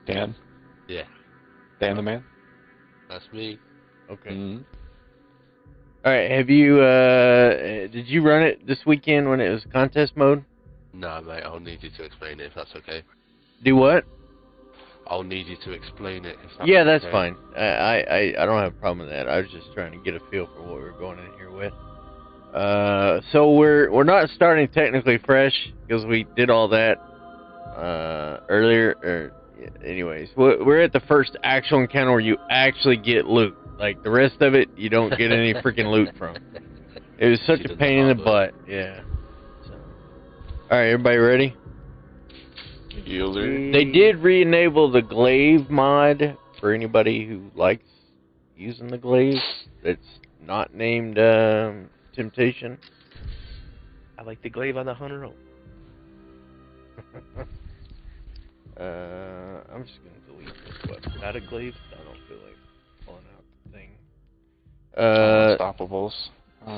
Dan? Yeah, Dan the man? that's me. Okay. Mm-hmm. All right. Have you? Did you run it this weekend when it was contest mode? Nah, mate, I'll need you to explain it if that's okay. Do what? I'll need you to explain it if that's Yeah, that's okay. fine. I don't have a problem with that. I was just trying to get a feel for what we were going in here with. So we're not starting technically fresh because we did all that earlier. Anyways, we're at the first actual encounter where you actually get loot. Like the rest of it, you don't get any freaking loot from. It was such a pain in the butt. Yeah. So, all right, everybody ready? They did re-enable the glaive mod for anybody who likes using the glaive. That's not named Temptation. I like the glaive on the hunter rope. I'm just gonna delete this weapon. Not a glaive. I don't feel like pulling out the thing. Unstoppables.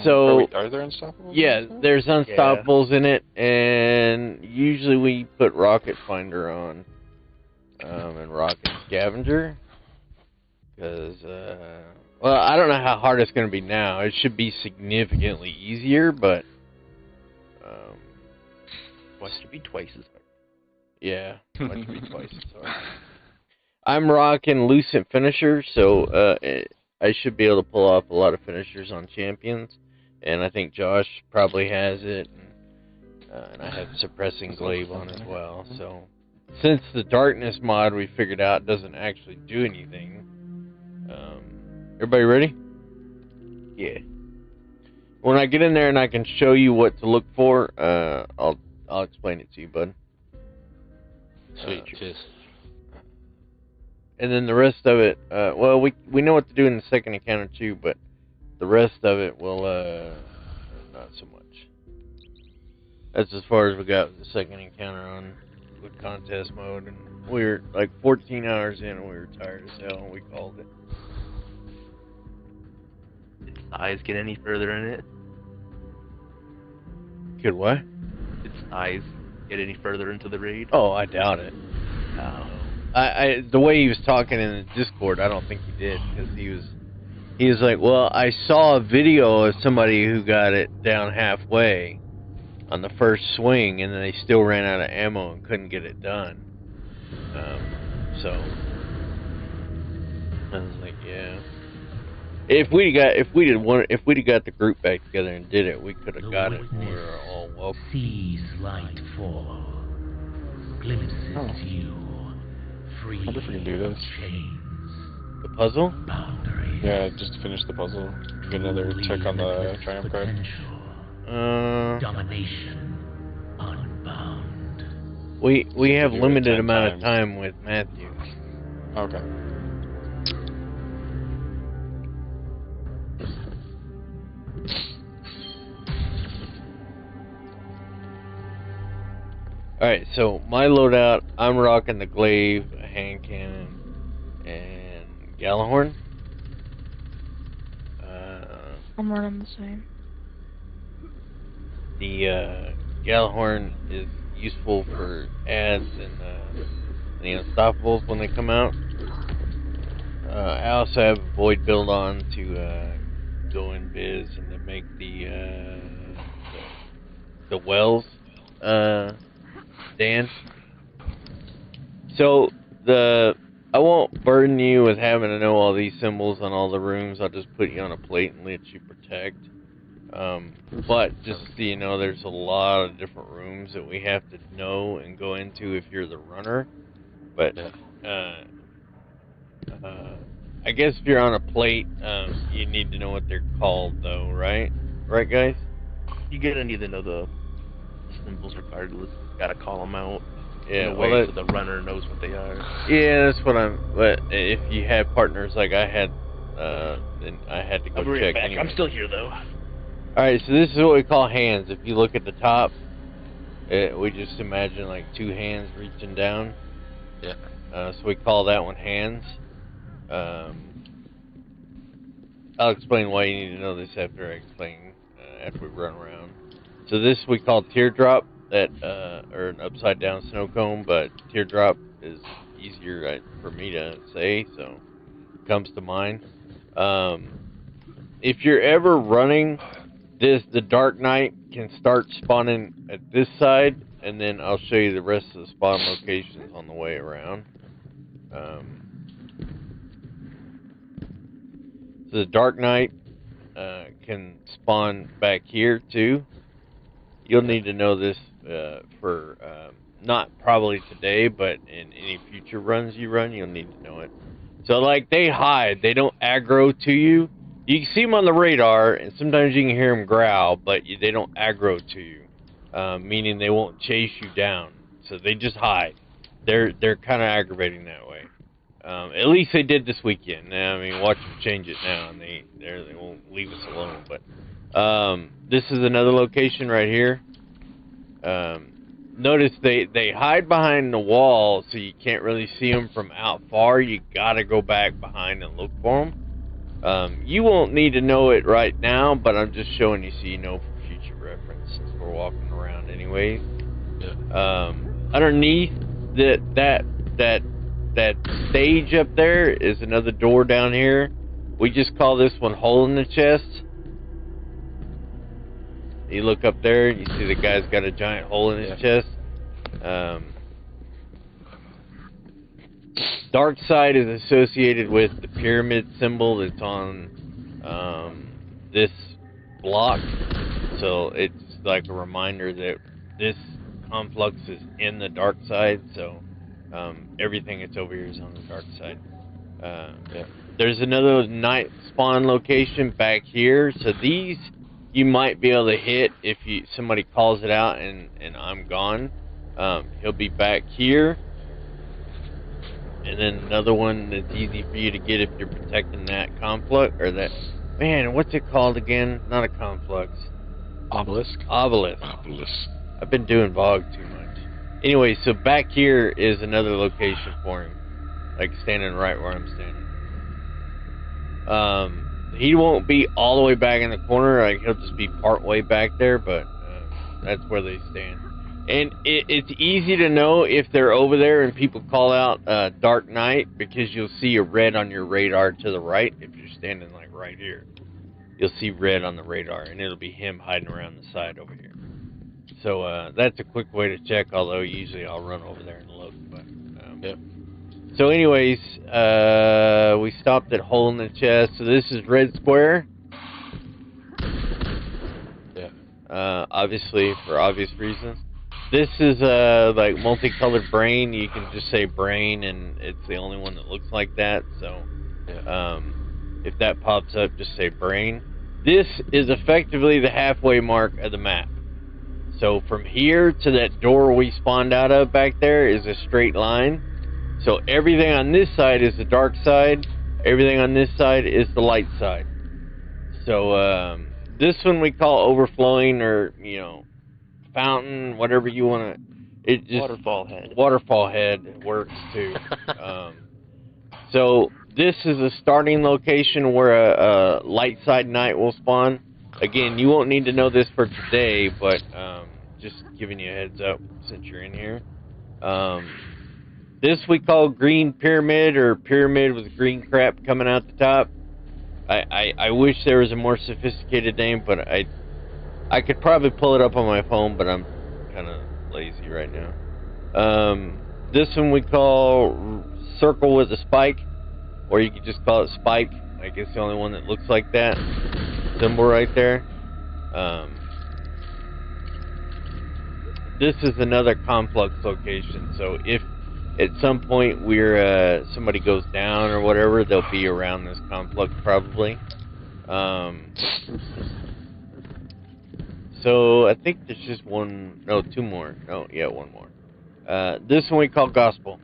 So are there unstoppables? yeah, there's unstoppables in it, and usually we put Rocket Finder on, and Rocket Scavenger, because well, I don't know how hard it's gonna be now. It should be significantly easier, but Wants to be twice as hard. yeah, might be twice as hard. I'm rocking Lucent Finisher, so I should be able to pull off a lot of finishers on champions, and I think Josh probably has it, and I have Suppressing Glaive on as well. So since the Darkness mod we figured out doesn't actually do anything, everybody ready? Yeah. When I get in there and I can show you what to look for, I'll explain it to you, bud. Sweet, cheers. And then the rest of it, well, we know what to do in the second encounter too, but the rest of it will, not so much. That's as far as we got with the second encounter on with contest mode, and we were like 14 hours in, and we were tired as hell, and we called it. Did eyes get any further in it? Good what? Did eyes get any further into the raid? Oh, I doubt it. Oh. The way he was talking in the Discord, I don't think he did, because he was like, well, I saw a video of somebody who got it down halfway on the first swing, and then they still ran out of ammo and couldn't get it done. So I was like, yeah. If we'd have got the group back together and did it, we could have got it. We were all welcome. Sees light fall, glimpses you, free I wonder if we can do this. chains, The puzzle? boundaries. Yeah, just to finish the puzzle. Get another check on the triumph card. Domination unbound. We have do it limited 10 amount of times. time with Matthew. Okay. Alright, so my loadout, I'm rocking the glaive, a hand cannon, and Gallahorn. I'm running the same. The Gallahorn is useful for ads and the Unstoppables when they come out. I also have a Void build on to go in biz and to make the wells, Dan. So I won't burden you with having to know all these symbols on all the rooms. I'll just put you on a plate and let you protect. But just so you know, there's a lot of different rooms that we have to know and go into if you're the runner. But I guess if you're on a plate, you need to know what they're called, though, right? Right, guys? You gotta need to know the symbols regardless. Gotta call them out. Yeah, in a well, way so the runner knows what they are. Yeah, that's what But if you had partners like I had, then I had to go I'll bring check it back. anyway. I'm still here though. Alright, so this is what we call hands. If you look at the top, we just imagine like two hands reaching down. Yeah. So we call that one hands. I'll explain why you need to know this after I explain, after we run around. So this we call teardrop, or an upside down snow cone, but teardrop is easier for me to say, so it comes to mind. If you're ever running the Dark Knight can start spawning at this side, and then I'll show you the rest of the spawn locations on the way around. So the Dark Knight can spawn back here too. You'll need to know this for not probably today, but in any future runs you run, you'll need to know it. So like they hide, they don't aggro to you. You can see them on the radar, and sometimes you can hear them growl, but they don't aggro to you, meaning they won't chase you down. So they just hide. They're kind of aggravating that way. At least they did this weekend. I mean, watch them change it now, and they won't leave us alone. But this is another location right here. Notice they hide behind the wall, so you can't really see them from out far. You gotta go back behind and look for them. You won't need to know it right now, but I'm just showing you so you know for future reference, since we're walking around anyways. Yeah. Underneath that stage up there is another door down here. We just call this one Hole in the Chest. You look up there and you see the guy's got a giant hole in his chest. Dark side is associated with the pyramid symbol that's on this block. So it's like a reminder that this complex is in the dark side. So everything that's over here is on the dark side. There's another night spawn location back here. So these you might be able to hit if somebody calls it out and I'm gone. He'll be back here. And then another one that's easy for you to get if you're protecting that complex, or that, man, what's it called again? Not a complex. Obelisk. Obelisk. I've been doing VOG too much. Anyway, so back here is another location for him. Like standing right where I'm standing. He won't be all the way back in the corner, like he'll just be part way back there, but that's where they stand. And it's easy to know if they're over there and people call out Dark Knight, because you'll see a red on your radar to the right. If you're standing like right here, you'll see red on the radar, and it'll be him hiding around the side over here. So that's a quick way to check, although usually I'll run over there and look. But yep. So anyways, we stopped at Hole in the Chest. So this is Red Square. Yeah. Obviously, for obvious reasons. This is like multicolored brain. You can just say brain, and it's the only one that looks like that. So if that pops up, just say brain. This is effectively the halfway mark of the map. So from here to that door we spawned out of back there is a straight line. So everything on this side is the dark side. Everything on this side is the light side. So this one we call overflowing, or fountain, whatever you want to. It just waterfall head works too. So this is a starting location where a light side night will spawn. Again, you won't need to know this for today, but just giving you a heads up since you're in here. This we call green pyramid, or pyramid with green crap coming out the top. I wish there was a more sophisticated name, but I could probably pull it up on my phone, but I'm kind of lazy right now. This one we call circle with a spike, or you could just call it spike. Like, it's the only one that looks like that symbol right there. This is another complex location, so if at some point somebody goes down or whatever, they'll be around this complex probably. So I think there's just one, no, two more. No, yeah, one more. This one we call Gospel.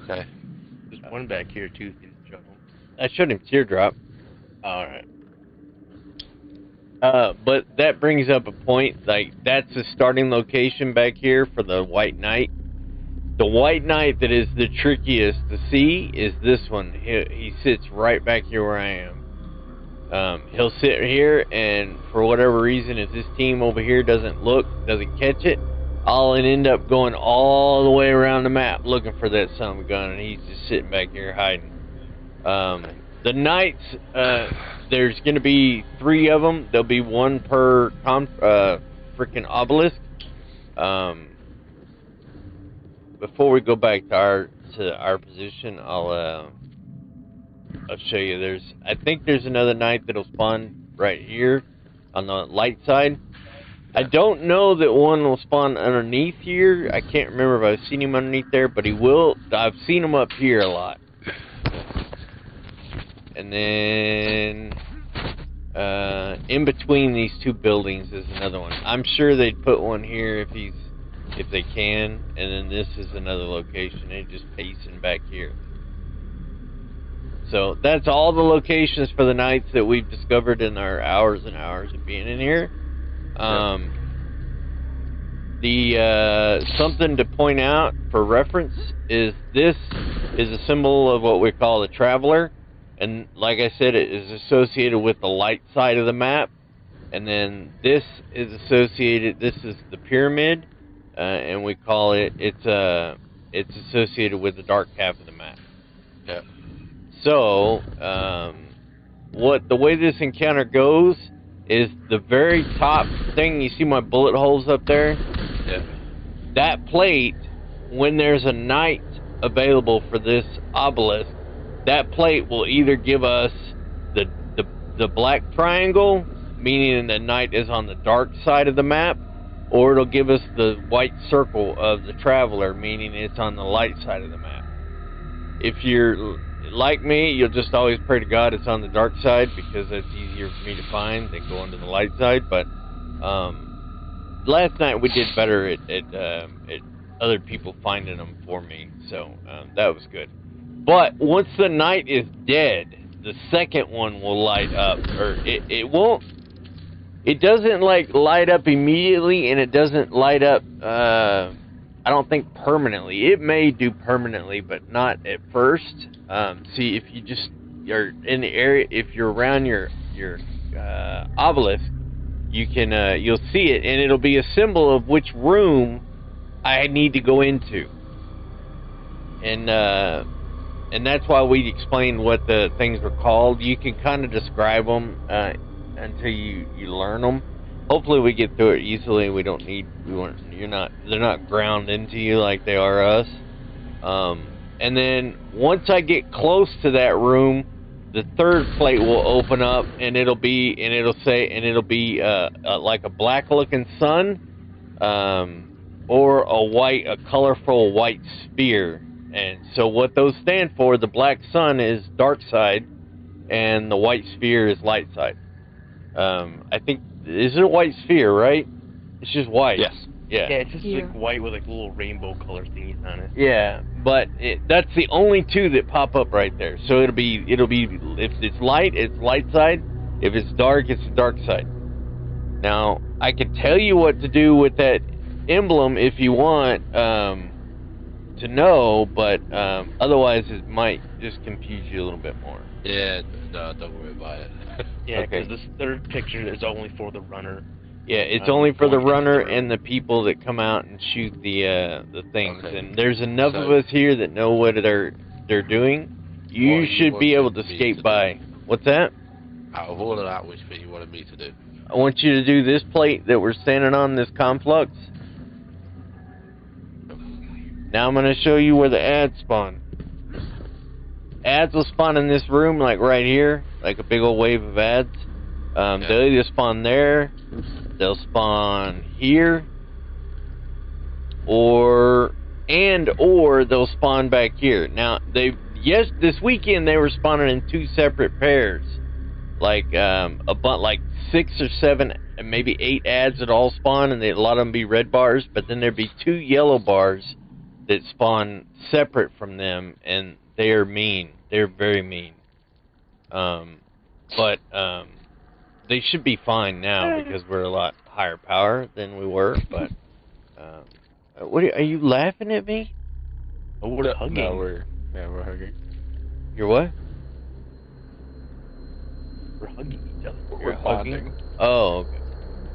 Okay. There's one back here too. I showed him Teardrop. Alright. But that brings up a point, like, that's the starting location back here for the White Knight. The White Knight that is the trickiest to see is this one. He sits right back here where I am. He'll sit here, and for whatever reason, if this team over here doesn't catch it, I'll end up going all the way around the map looking for that son of a gun, and he's just sitting back here hiding. The knights, there's going to be 3 of them. There'll be 1 per freaking obelisk. Before we go back to our position, I'll show you. I think there's another knight that'll spawn right here on the light side. I don't know that one will spawn underneath here. I can't remember if I've seen him underneath there, but he will. I've seen him up here a lot. And then in between these 2 buildings is another one. I'm sure they'd put one here if they can. And then this is another location. They're just pacing back here. So that's all the locations for the nights that we've discovered in our hours and hours of being in here. Something to point out for reference is this is a symbol of what we call the Traveler, and like I said, it is associated with the light side of the map. And then this is associated. This is the Pyramid, and we call it's associated with the dark half of the map. Yeah. So the way this encounter goes is the very top thing. You see my bullet holes up there? Yeah. That plate, when there's a knight available for this obelisk, that plate will either give us the black triangle, meaning the knight is on the dark side of the map, or it'll give us the white circle of the Traveler, meaning it's on the light side of the map. If you're like me, you'll just always pray to God it's on the dark side, because that's easier for me to find than going to the light side. But last night we did better at other people finding them for me, so that was good. But once the knight is dead, the second one will light up, or it won't. It doesn't like light up immediately, and it doesn't light up. I don't think permanently. It may do permanently, but not at first. See, if you just are in the area, if you're around your obelisk, you can you'll see it, and it'll be a symbol of which room I need to go into. And that's why we explained what the things were called. You can kind of describe them until you learn them. Hopefully we get through it easily. They're not ground into you like they are us. And then once I get close to that room, the third plate will open up, and it'll be like a black looking sun, or a colorful white sphere. And so what those stand for, the black sun is dark side, and the white sphere is light side. I think, is it a white sphere, right? It's just white. Yes. Yeah. Yeah, it's just like white with like little rainbow color thingies on it. Yeah, but that's the only 2 that pop up right there. So it'll be if it's light, it's light side. If it's dark, it's the dark side. Now I can tell you what to do with that emblem if you want to know, but otherwise it might just confuse you a little bit more. Yeah, no, don't worry about it. Yeah, because Okay. this third picture is only for the runner. Yeah, it's only for the going into runner the and the people that come out and shoot the things. Okay. And there's enough of So- us here that know what they're doing. You What should you be able wanted to me skate to do. by. What's that? Out of all of that, which bit you wanted me to do? I want you to do this plate that we're standing on, this conflux. Now I'm going to show you where the ads spawn. Ads will spawn in this room, like right here, like a big old wave of ads. They'll either spawn there, they'll spawn here, or they'll spawn back here. Now this weekend they were spawning in 2 separate pairs, like like 6 or 7, and maybe 8 ads that all spawn, and a lot of them be red bars. But then there'd be 2 yellow bars that spawn separate from them, and they are mean. They're very mean. But they should be fine now because we're a lot higher power than we were. But are you laughing at me? Oh, we're hugging. No, we're hugging. You're what? We're hugging each other. You're hugging? Oh, okay.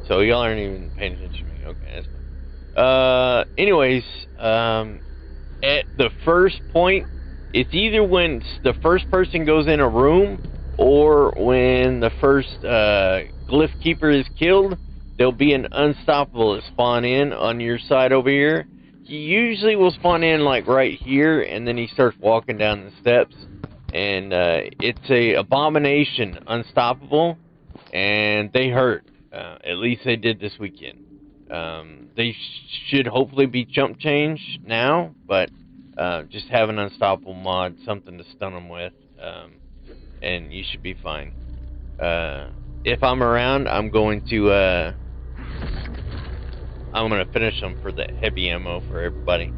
So y'all aren't even paying attention to me. Okay, that's Anyways, at the first point, it's either when the first person goes in a room or when the first glyph keeper is killed. There'll be an unstoppable that spawn in on your side over here. He usually will spawn in like right here, and then he starts walking down the steps. And it's a abomination unstoppable, and they hurt. At least they did this weekend. They should hopefully be chump change now, but just have an unstoppable mod, something to stun them with, and you should be fine. If I'm around, I'm going to finish them for the heavy ammo for everybody.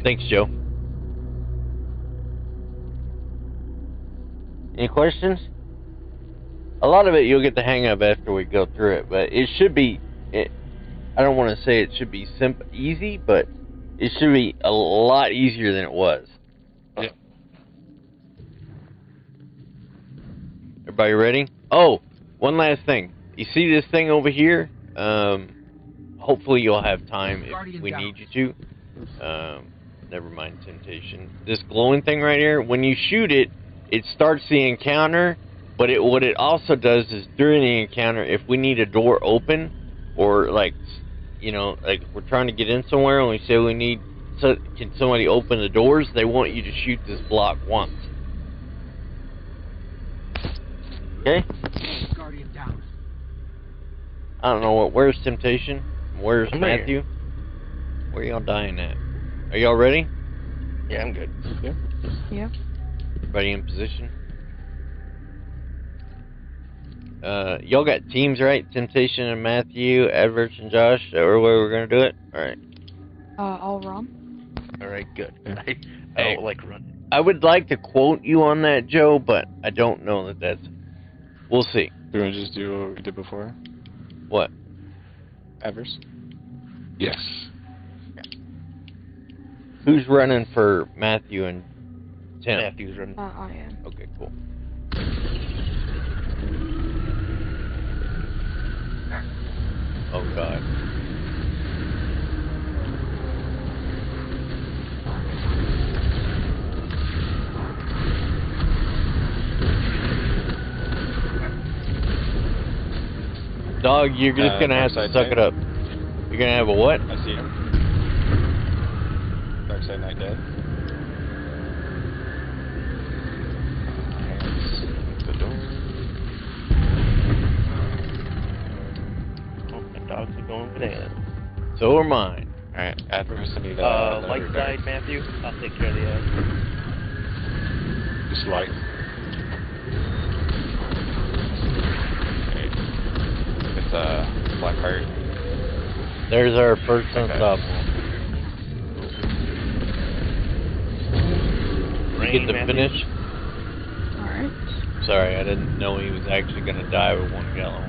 Thanks, Joe. Any questions? A lot of it you'll get the hang of after we go through it, but it should be. I don't want to say it should be easy, but it should be a lot easier than it was. Yeah. Everybody ready? Oh, one last thing. You see this thing over here? Hopefully you'll have time if we need you to. Never mind temptation. This glowing thing right here, when you shoot it, it starts the encounter, but what it also does is during the encounter, if we need a door open, or like, you know, like we're trying to get in somewhere and we say we need, can somebody open the doors, they want you to shoot this block once. Okay? Guardian down. I don't know where's temptation? Where's I'm Matthew? Where y'all dying at? Are y'all ready? Yeah, I'm good. Yeah. Yeah. Everybody in position? Y'all got teams, right? Temptation and Matthew, Adverts and Josh. Is that where we're gonna do it? Alright. I'll run. Alright, good. Yeah. I don't like running. I would like to quote you on that, Joe, but I don't know that that's... We'll see. Do you want to just do what we did before? What? Adverse? Yes. Who's running for Matthew and Tim? Matthew's running. I am. Okay, cool. Oh, God. Dog, you're just gonna have to Dark suck Side it up. You're gonna have a what? I see him. Dark Side Knight dead. The door. Oh, my dogs are going bananas. So are mine. Alright, Adverse, I need Light side, Matthew. I'll take care of the edge. Just light. It's Blackheart. There's our first Okay. unstoppable. Rain, Get the Matthew. finish. Alright. Sorry, I didn't know he was actually gonna die with 1 gallon.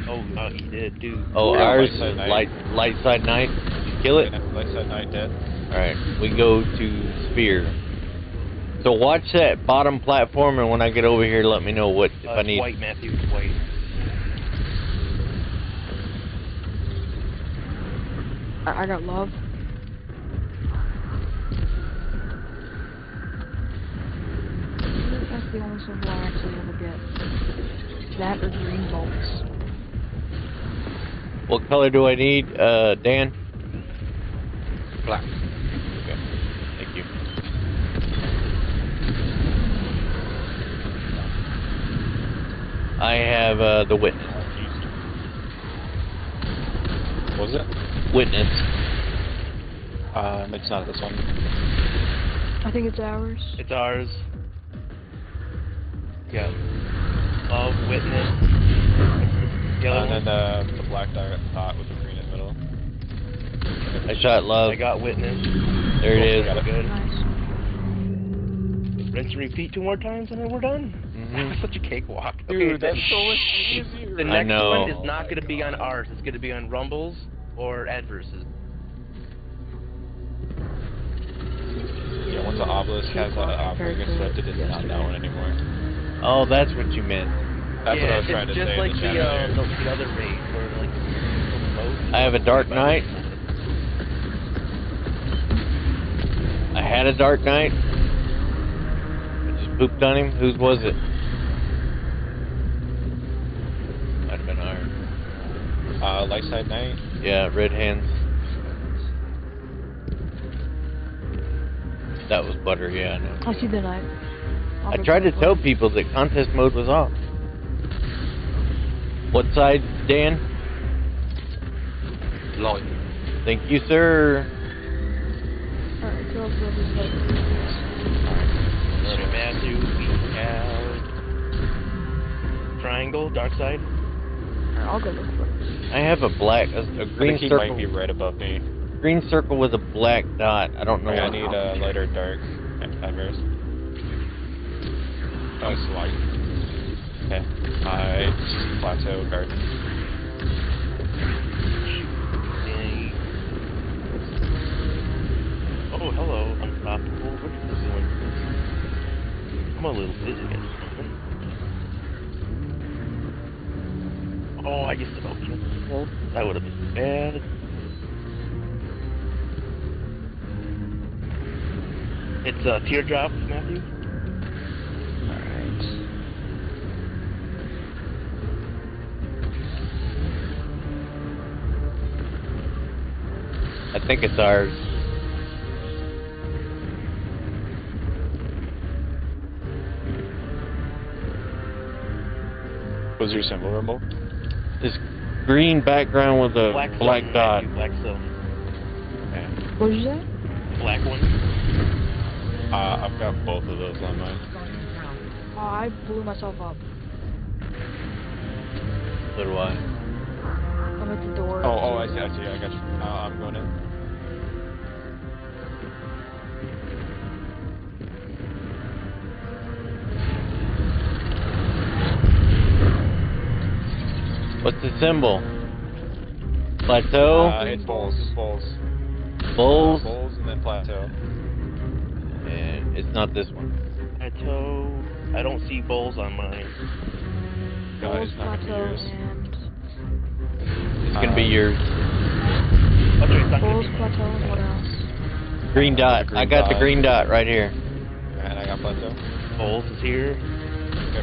Oh, no, he did, dude. Oh, Yeah, ours Light Side is Knight. light side night. Did you kill it? Light Side Knight dead. Alright, we go to Sphere. So watch that bottom platform, and when I get over here, let me know what if I It's need. white, Matthew. It's white. I got love. That's the only symbol I actually ever get. That or green bolts. What color do I need, Dan? Black. Okay, thank you. I have the witness. What was it? Witness. It's not this one. I think it's ours. It's ours. Yeah. Love, witness. The other And one. then the black dot with the green in the middle. I shot love. I got witness. There it is. Got it. Good. Nice. Rinse and repeat 2 more times, and then we're done. Mhm. That's such a cakewalk. Dude, that's the- so much easier. The I next know. one is not going to be on ours. It's going to be on Rumbles or Adverses. Yeah, once the obelisk has an omega selected, it's not that one anymore. Oh, that's what you meant. That's yeah, what I was it's trying to just say like in the the chat earlier. other raid where like I have a Dark Knight. I had a Dark Knight. I just pooped on him. Whose was it? Might have been ours. Light side knight. Yeah, red hands. That was butter, yeah, I know. I see the knife. I tried to tell people that contest mode was off. What side, Dan? Light. Thank you, sir. Alright, so I'll go this way. So Matthew, we have triangle, dark side. Alright, I'll go look for it. I have a black, a I green think he circle. might be right above me. Green circle with a black dot. I don't know. I what- need light or dark adverse. Oh, it's light. Okay. Plateau guard. Yay. Oh, hello, unstoppable. What are you doing? I'm a little busy at the moment. Oh, I just about killed myself. That would have been bad. It's teardrops, Matthew. Alright. I think it's ours. What's your symbol, Rumble? This green background with a black sun, dot. Matthew, black sun. Okay. What did you say? Black one. I've got both of those on mine. Oh, I blew myself up. So do I. I'm at the door. Oh, I see, I got you. I'm going in. What's the symbol? Plateau? It's bowls. Bulls? Bowls and then plateau. And it's not this one. Plateau. I don't see bowls on mine. Bulls, It's not plateau, gonna be yours. and It's gonna be yours. Oh, sorry, it's not gonna Bulls, be plateau, and what else? Green dot. green I got the dot. green dot right here. And I got plateau. bowls is here. Okay.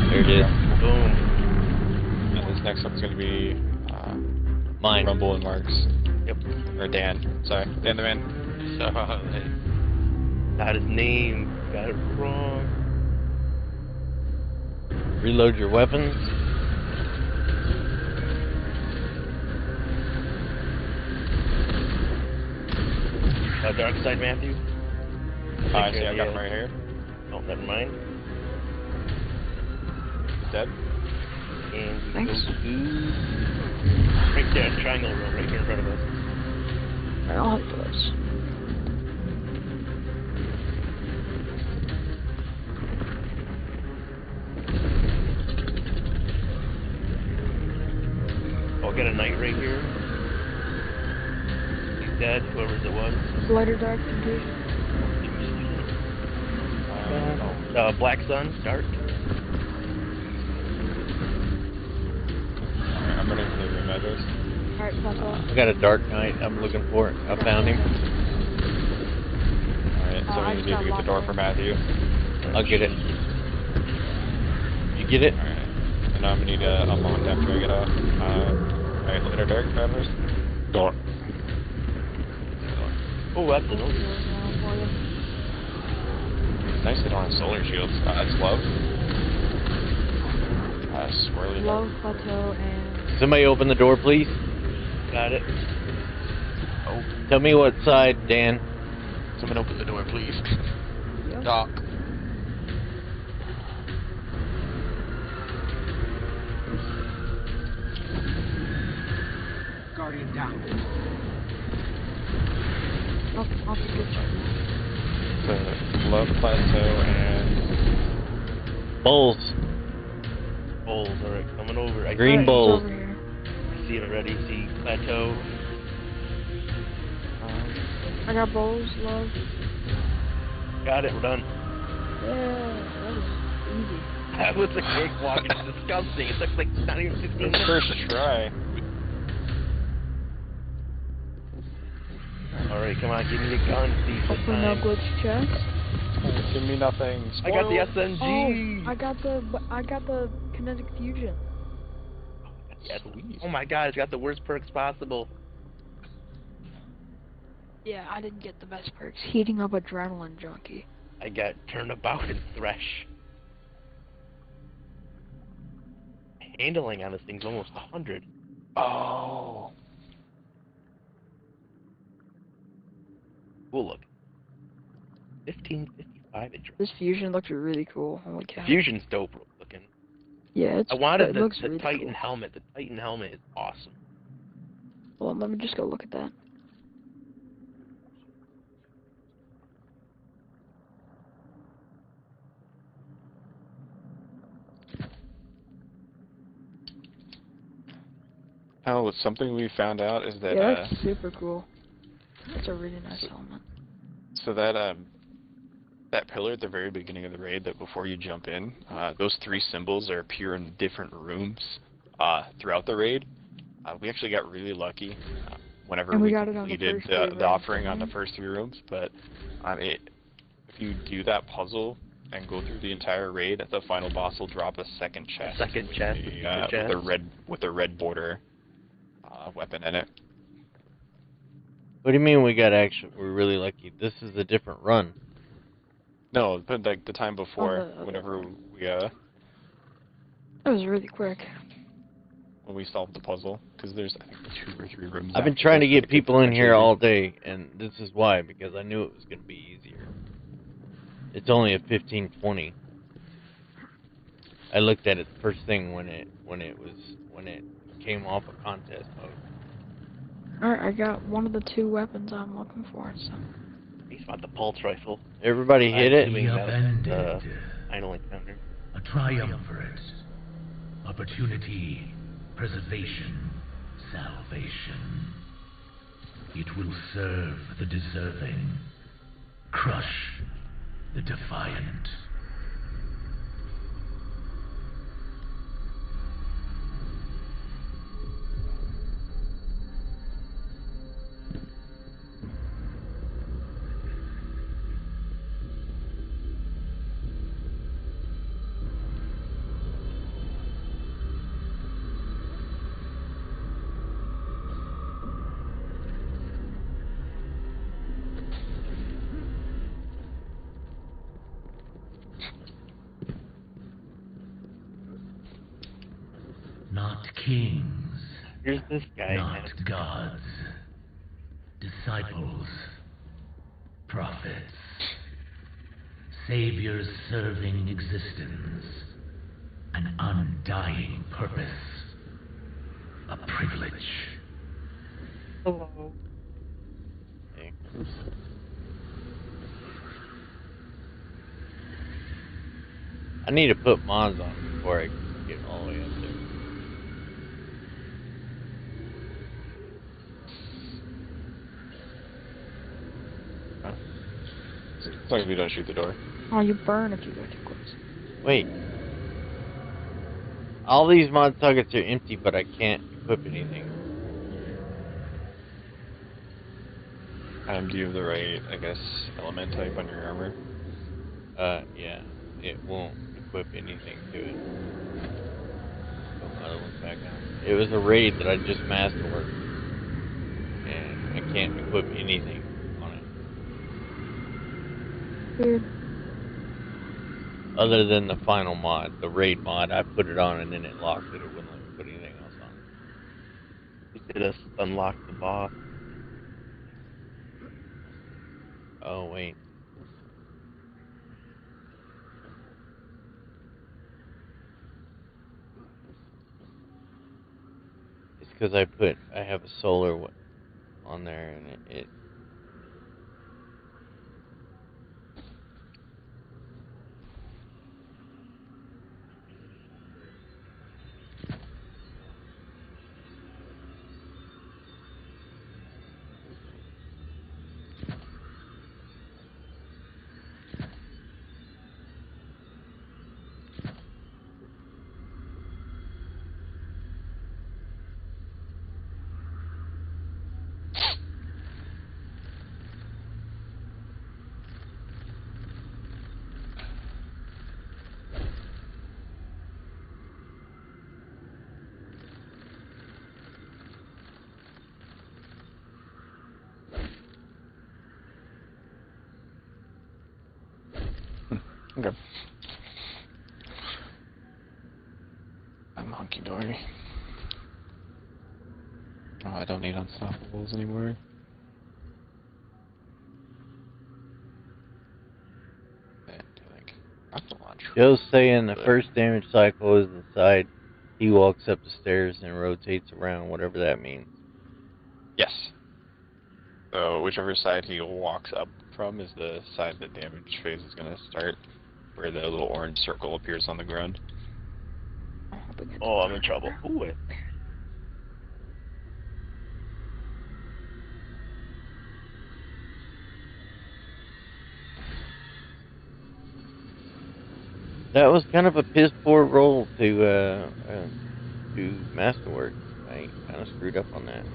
There it is. Boom. And this next one's gonna be Mine. Rumble and Marks. Yep. Or Dan. Sorry. Dan the man. Not his name. Got it wrong. Reload your weapons. Dark side, Matthew. I see, I got him right here. Oh, never mind. Dead. And we Thanks. go to right there, triangle room, right here in front of us. Alright, I'll have those. I'll get a knight right here. He's dead, whoever's it was. Lighter dark confusion. Black sun, dark. Alright, I'm ready for the room address. Alright, plateau. I got a dark knight. I'm looking for it. I found him. Alright, so I we need just to got get the door locked for in. Matthew. I'll get it. You get it? Alright. And I'm gonna need a moment after I get out. Alright, light or dark adverse? Dark. Oh, that's an old. Nice they don't have solar shields. That's love. Swirly. Low, plateau, and Somebody open the door, please. Got it. Oh, Tell me what side, Dan. someone open the door, please. Yep. Dark. Guardian down. I'll just get you. So, love, plateau, and Bulls. Bowls, alright, coming over. I Green Alright, bowls. he's over here. see it already. See plateau. I got bowls, love. Got it, we're done. Yeah, that was easy. That was a cakewalk. It's disgusting. It took like not even 15 minutes. first try. Alright, come on, give me the gun, please. this Hopefully no time. glitch checks. Give me nothing. I got the Spoiled. SMG! Oh, I got the kinetic fusion. Yes. Oh my god, it's got the worst perks possible. Yeah, I didn't get the best perks. Heating up adrenaline junkie. I got turnabout and thresh. Handling on this thing's almost 100. Oh. Cool look. 1555 adrenaline. This fusion looks really cool. Holy cow. Fusion's dope looking. Yeah, I wanted it the looks really Titan cool. helmet. The Titan helmet is awesome. Well, let me just go look at that. Oh, something we found out is that Yeah, that's super cool. That's a really nice helmet. so that that pillar at the very beginning of the raid, that before you jump in, those 3 symbols are appear in different rooms throughout the raid. We actually got really lucky whenever And we we got it on the completed first 3 the rooms, offering on the didn't first 3 rooms. But if you do that puzzle and go through the entire raid, the final boss will drop a second chest. Second chest, a secret chest. With a red border weapon in it. What do you mean we got action? We're really lucky. This is a different run. No, but like the time before, other whenever one. we That was really quick. when we solved the puzzle, because there's I think 2 or 3 rooms. I've been after trying to this get that people in here potentially- all day, and this is why, because I knew it was going to be easier. It's only a 15:20. I looked at it first thing when it came off a contest mode. Alright, I got one of the 2 weapons I'm looking for, so. He's got the pulse rifle. Everybody hit it. Assuming The that's upended. final encounter. A triumvirate. Opportunity, preservation, salvation. It will serve the deserving, crush the defiant. Not kings, Here's this guy, not man. gods, disciples, prophets, saviors serving existence, an undying purpose, a privilege. Hello. Hey. I need to put mods on before I get all the way up there. As long as we don't shoot the door. Oh, you burn if you go too close. Wait. All these mod targets are empty, but I can't equip anything. Do you have the right, I guess, element type on your armor? Yeah. It won't equip anything to it. Put my other one back on. It was a raid that I just masterworked. And I can't equip anything on it. Weird. Other than the final mod, the raid mod, I put it on and then it locked it. It wouldn't let me put anything else on it. He did us unlock the boss. Oh, wait. It's because I have a solar on there and it Okay. I'm hunky dory. Oh, I don't need unstoppables anymore. And like, I'm still on track. Joe's saying the But- first damage cycle is the side he walks up the stairs and rotates around, whatever that means. Yes. So whichever side he walks up from is the side the damage phase is going to start, where the little orange circle appears on the ground. Oh, I'm in trouble. Ooh, it. That was kind of a piss poor roll to do masterwork. I kind of screwed up on that.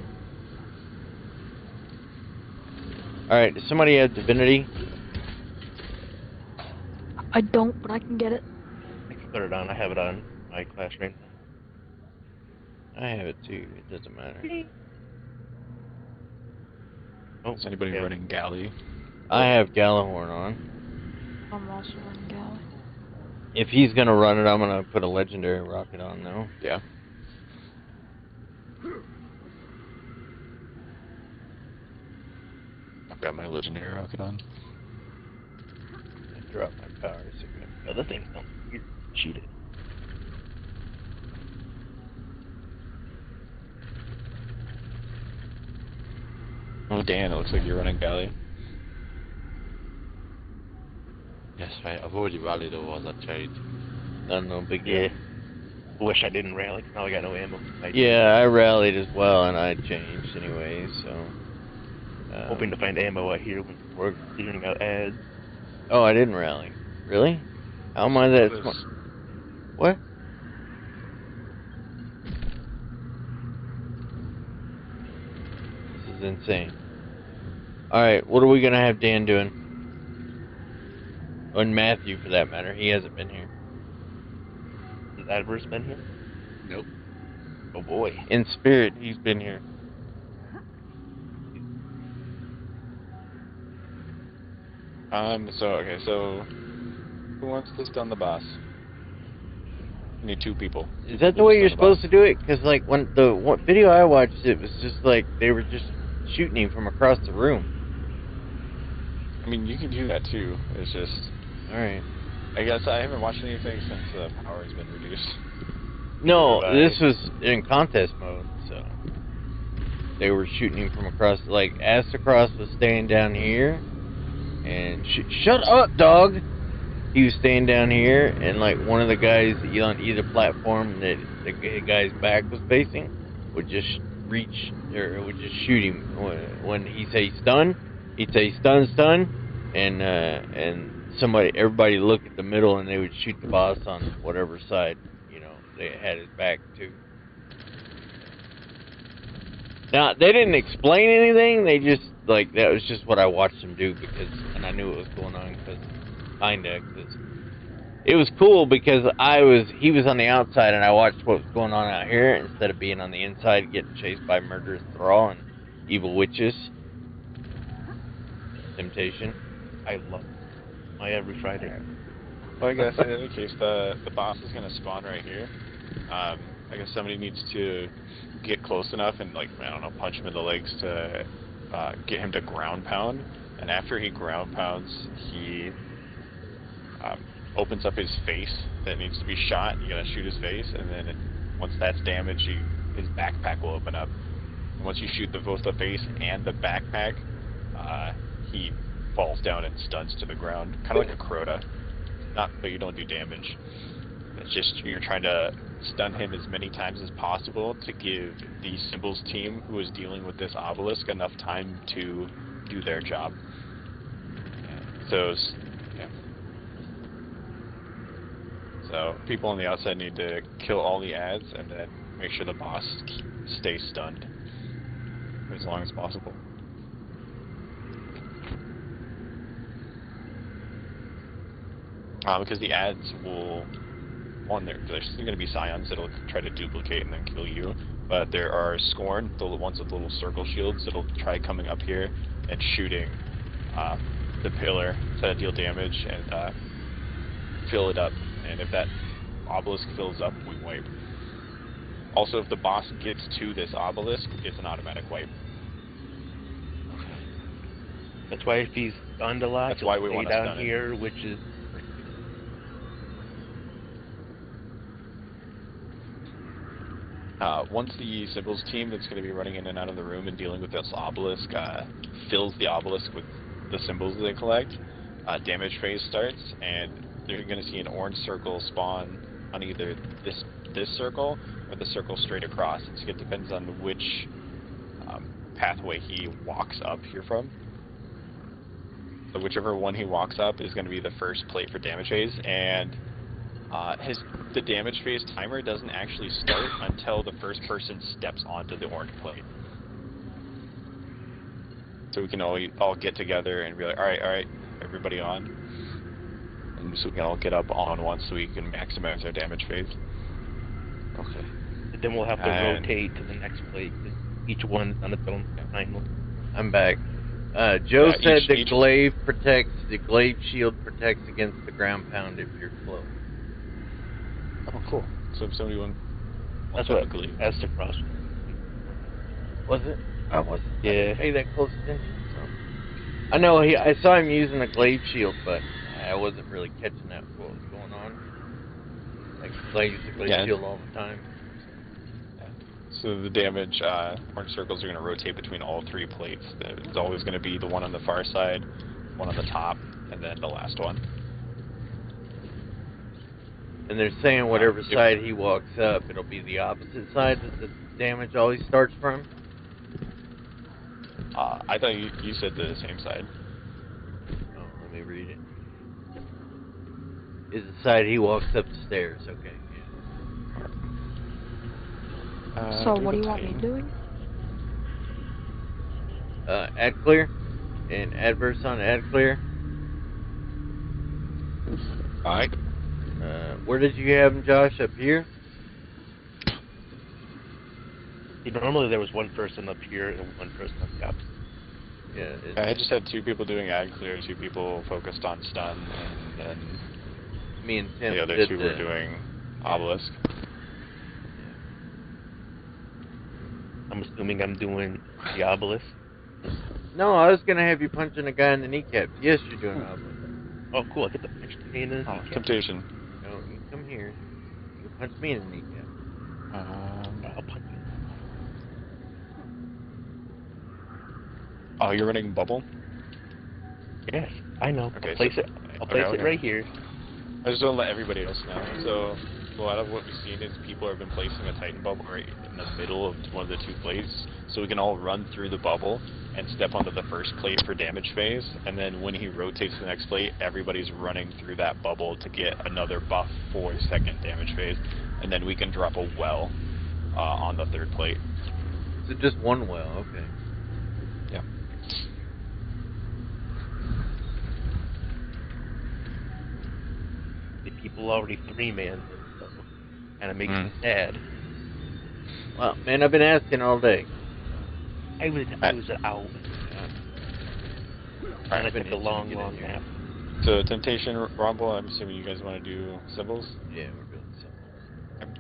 Alright, does somebody have divinity? I don't, but I can get it. I can put it on. I have it on my class right now. I have it too, it doesn't matter. Oh, Is anybody yeah. running galley? I have Galahorn on. I'm also running galley. If he's gonna run it, I'm gonna put a legendary rocket on though. Yeah. I've got my legendary rocket on. I dropped my power significantly. No, that thing's not cheated. Oh, Dan, it looks like you're running galley. Yes, mate. I've already rallied or was I changed? No big deal. Yeah. Wish I didn't rally. Now I got no ammo. Yeah, I rallied as well, and I changed anyway, so... Hoping to find ammo out here when we're clearing out ads. Oh, I didn't rally. Really? How am I that smart? What? This is insane. Alright, what are we gonna have Dan doing? And Matthew, for that matter. He hasn't been here. Has Adverse been here? Nope. Oh boy. In spirit, he's been here. So who wants this done the boss? We need 2 people. Is that the way you're supposed to do it? Because, like, when the video I watched, it was just like they were just shooting him from across the room. I mean, you can do that too. It's just, Alright. I guess I haven't watched anything since the power has been reduced. No, Right. this was in contest mode, so they were shooting him from across. Like Astacross was staying down here, and shut up, dog. He was staying down here, and like one of the guys on either platform that the guy's back was facing would just reach or would just shoot him when he say stun. He'd say stun, stun, and everybody look at the middle, and they would shoot the boss on whatever side. They had his back too. Now they didn't explain anything. They just that was just what I watched him do and I knew what was going on because it was cool because he was on the outside and I watched what was going on out here instead of being on the inside getting chased by murderous thrall and evil witches. Temptation. I love my every Friday. Well, I guess in any case, the boss is going to spawn right here. I guess somebody needs to get close enough and, like, I don't know, punch him in the legs to get him to ground pound. And after he ground pounds, he opens up his face that needs to be shot. You got to shoot his face, and then once that's damaged, his backpack will open up. And once you shoot both the face and the backpack, he falls down and stuns to the ground, kind of like a Crota. But you don't do damage. It's just you're trying to stun him as many times as possible to give the Symbols team who is dealing with this obelisk enough time to do their job. So people on the outside need to kill all the ads and then make sure the boss stays stunned for as long as possible. Because the ads will, there's going to be scions that'll try to duplicate and then kill you, but there are Scorn, the ones with little circle shields, that'll try coming up here and shooting the pillar to deal damage, and fill it up, and if that obelisk fills up, we wipe. Also, if the boss gets to this obelisk, it's an automatic wipe. That's why if he's stunned a lot, That's why we he'll want stay to down stun here, which is Once the symbols team that's going to be running in and out of the room and dealing with this obelisk fills the obelisk with the symbols they collect, damage phase starts, and they're going to see an orange circle spawn on either this circle or the circle straight across. It depends on which pathway he walks up here from. So whichever one he walks up is going to be the first plate for damage phase, and the damage phase timer doesn't actually start until the first person steps onto the orange plate. So we can all get together and be like, all right, everybody on. And so we can all get up all at once so we can maximize our damage phase. Okay. But then we'll have to rotate to the next plate, 'cause each one's on its own timeline. I'm back. Joe said the each- glaive shield protects against the ground pound if you're close. Oh, cool. So if somebody wants That's to what have a glaive. Astropros. Was it? I wasn't. I Yeah. didn't pay that close attention. So. I know I saw him using a glaive shield, but I wasn't really catching that what was going on. Like I use the glaive shield all the time. So the damage, orange circles are going to rotate between all three plates. There's always going to be the one on the far side, one on the top, and then the last one. And they're saying whatever side he walks up, it'll be the opposite side that the damage always starts from. I thought you said the same side. Oh, let me read it. Is the side he walks up the stairs? Okay. Yeah. So what do you want me doing? Add clear and adverse on add clear. Alright. Where did you have him, Josh? Up here? Normally there was one person up here and one person up top. Yeah. I just had 2 people doing ad clear, 2 people focused on stun, and then Me and Tim the other did 2 were doing obelisk. I'm assuming I'm doing the obelisk. No, I was gonna have you punching a guy in the kneecap. Yes, you're doing obelisk. Oh, cool. I get the punch the in the kneecap. Temptation. No, you come here. You punch me in the kneecap. I'll punch you. Oh, you're running bubble? Yes, I know. Okay, I'll place it okay. right here. I just want to let everybody else know. So a lot of what we've seen is people have been placing a Titan bubble right in the middle of one of the 2 plates, so we can all run through the bubble and step onto the first plate for damage phase, and then when he rotates to the next plate, everybody's running through that bubble to get another buff for the second damage phase, and then we can drop a well on the 3rd plate. So just one well, okay. Yeah. The people already 3-man, so kind of makes me sad. Well, man, I've been asking all day. I was out. And I took a long nap. So Temptation Rumble, I'm assuming you guys want to do symbols? Yeah, we're doing symbols.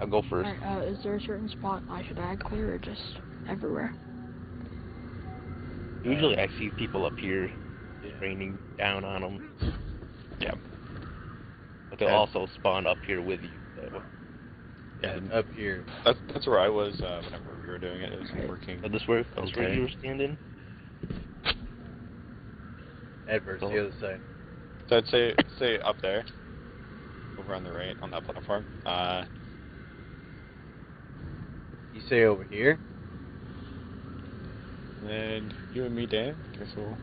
I'll go first. Alright, is there a certain spot I should add clear or just everywhere? Usually I see people up here raining down on them. Yeah. But they'll also spawn up here with you. So. Yeah, Up here. that's where I was whenever we were doing it. It was working. So this where Okay. you were standing? Adverse, the other side. So I'd say up there, over on the right, on that platform. You say over here? And then you and me, Dan. Guess we'll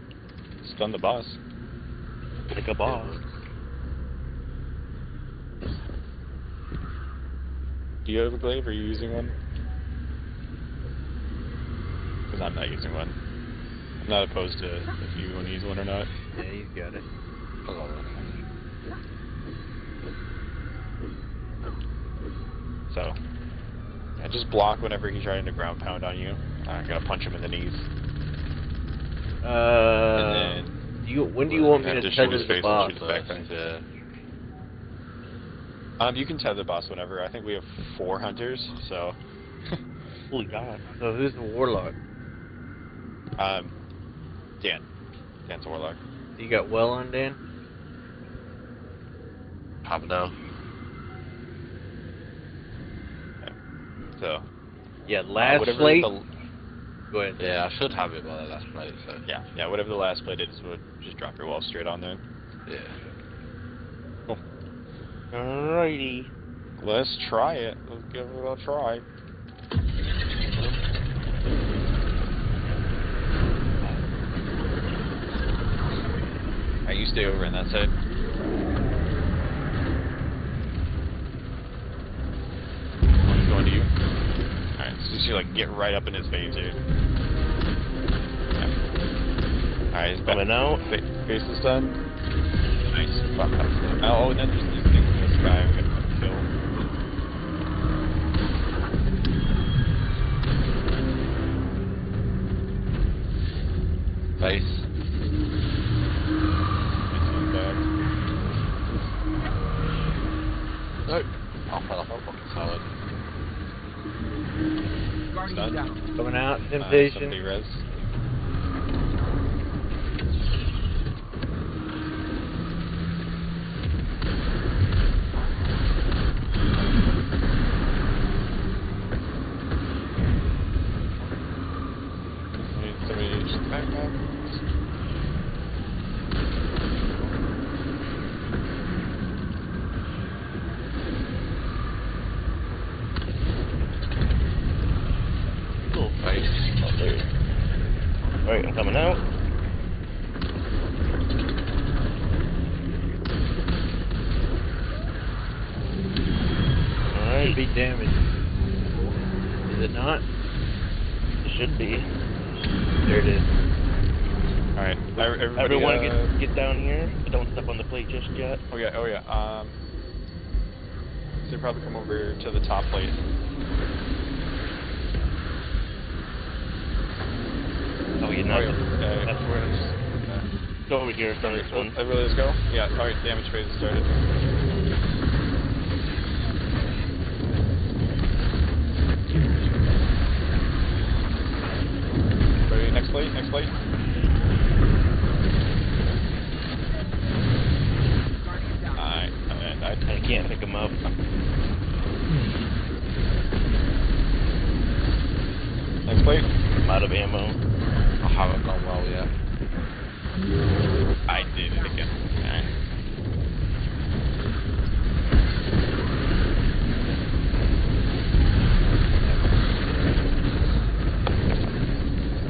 stun the boss. Like a boss. Do you have a glaive? Are you using one? Because I'm not using one. I'm not opposed to if you want to use one or not. Yeah, he's got it. So, yeah, just block whenever he's trying to ground pound on you. I gotta punch him in the knees. And then when do you want me have to to touch shoot his the face boss? and shoot his back. You can tether the boss whenever. I think we have 4 hunters, so... Holy God. So who's the warlock? Dan. Dan's a warlock. You got well on Dan? Have no. So... Yeah, last whatever slate. the- Go ahead. Yeah, I should have it by the last plate, so. Yeah, whatever the last plate is, would just drop your wall straight on there. Yeah. Alrighty. Let's try it. Let's give it a try. Alright, you stay over in that side. One's going to you. Alright, so you like get right up in his face, dude. Alright, he's back. Coming out. Face is done. Nice. Fuck up. Oh, and then there's these things in the sky I'm gonna kill. Face. Back. Nope. I fell off a fucking solid. Done. Coming out, Somebody temptation. res. Somebody just back up. Cool. Face. Oh, there. Alright, I'm coming out. Should Alright. be damaged. Is it not? It should be. There it is. Alright, everybody, Everyone get down here. Don't step on the plate just yet. Oh yeah. So probably come over to the top plate. Oh, you're not. Yeah. That's where it's. Go over here, from this one. Everybody, let's go. Yeah. Alright, damage phase has started. Ready? Next plate. Next plate. Alright. I can't pick him up. Next plate. I'm out of ammo. I haven't gone well yet. I did it again. Alright.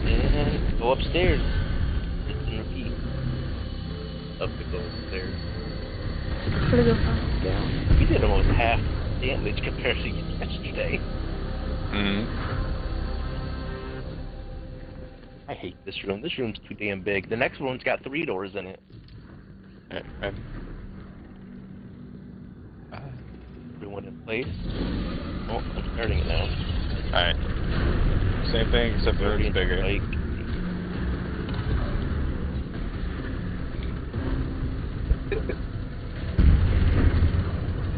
And go upstairs. It's in repeat. Up to go upstairs. Gotta go find down. We did almost half damage compared to yesterday. Mm-hmm. I hate this room. This room's too damn big. The next one's got 3 doors in it. Everyone in place. Oh, I'm starting it now. Alright. Same thing, except the room's bigger. Like,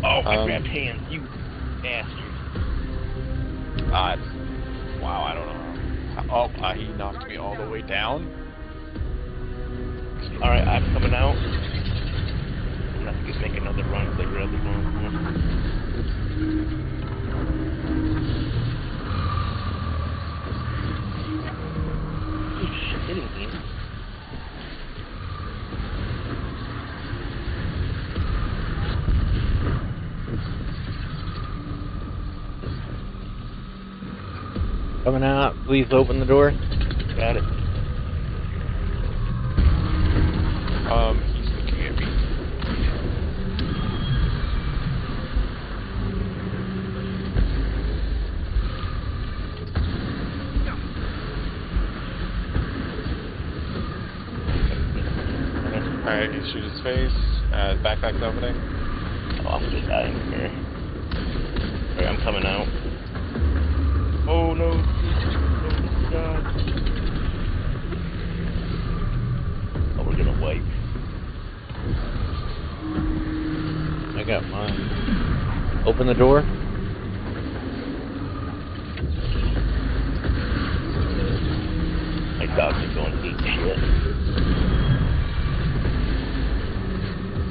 oh, I grabbed hands, you bastard. Wow, I don't know. Oh, he knocked me all the way down. Alright, I'm coming out. I'm gonna have to make another run because I grabbed the wrong one. Oh, shit, hitting me. Coming out. Please open the door. Got it. He's looking at me. Alright, he shoots his face. Backpack's opening. Oh, I'm gonna die in here. Alright, I'm coming out. Oh no. Oh god. Oh, we're gonna wipe. I got mine. Open the door. My dogs are going to eat shit.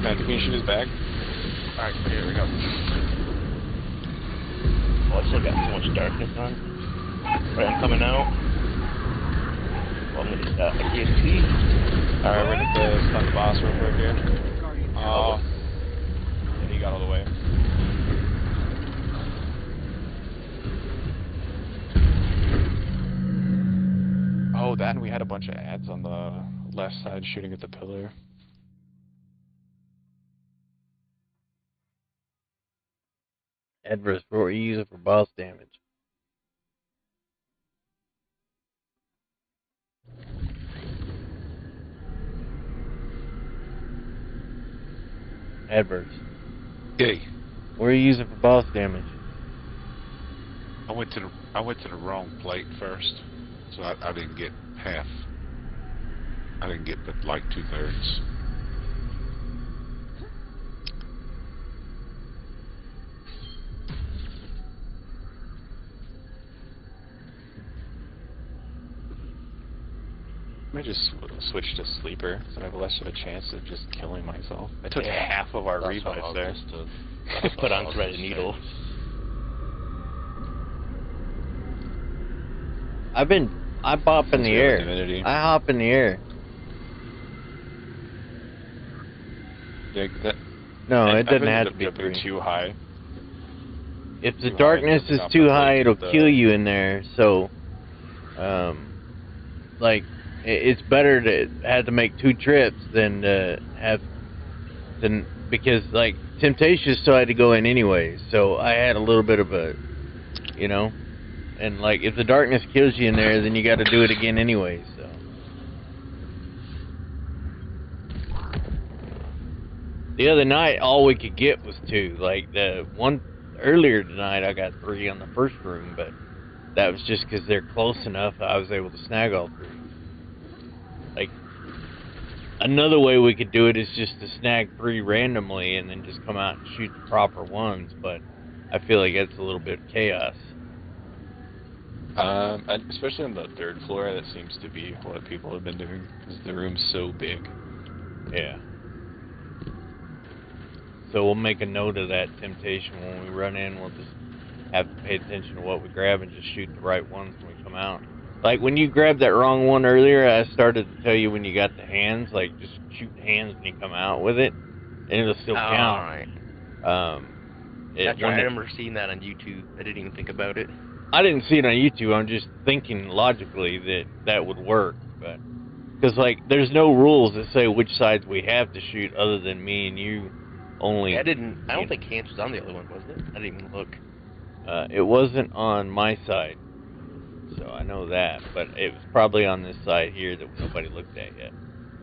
Man, can you shoot his back? Alright, here we go. Oh, I still got so much darkness on. Right, I'm coming out. Oh, I'm gonna, I can't see. Alright, we're gonna have to stun the boss real quick here. Oh. And he got all the way. Oh, that and we had a bunch of ads on the left side shooting at the pillar. Adverse roar. You use it for boss damage. Adverse. Yay. What are you using for boss damage? I went to the wrong plate first, so I didn't get half. I didn't get but like 2/3. I might just switch to sleeper, so I have less of a chance of just killing myself. I took half of our That's what I revives was there. just, Put on thread needle. I pop in Since the we have a air. divinity. I hop in the air. Yeah, that, No, I it doesn't ended have up to be jumping green. too high. If the too high, darkness jumping is off too the high, bridge it'll with the- kill you in there. So, like, it's better to have to make 2 trips than to have because like Temptation still had to go in anyway. So I had a little bit of a, you know, and like if the darkness kills you in there, then you got to do it again anyway. So. The other night, all we could get was 2. Like the one earlier tonight, I got 3 on the first room, but that was just because they're close enough. I was able to snag all 3. Like another way we could do it is just to snag 3 randomly and then just come out and shoot the proper ones. But I feel like that's a little bit of chaos. And especially on the 3rd floor, that seems to be what people have been doing, because the room's so big. Yeah. So we'll make a note of that Temptation when we run in. We'll just have to pay attention to what we grab and just shoot the right ones when we come out. Like when you grabbed that wrong one earlier, I started to tell you when you got the hands, like just shoot hands when you come out with it, and it'll still count. Alright. When After I remember seeing that on YouTube, I didn't even think about it. I didn't see it on YouTube. I'm just thinking logically that that would work, but because like there's no rules that say which sides we have to shoot other than me and you. Only. I don't think Hans was on the other one, was it? I didn't even look. It wasn't on my side, so I know that, but it was probably on this side here that nobody looked at yet.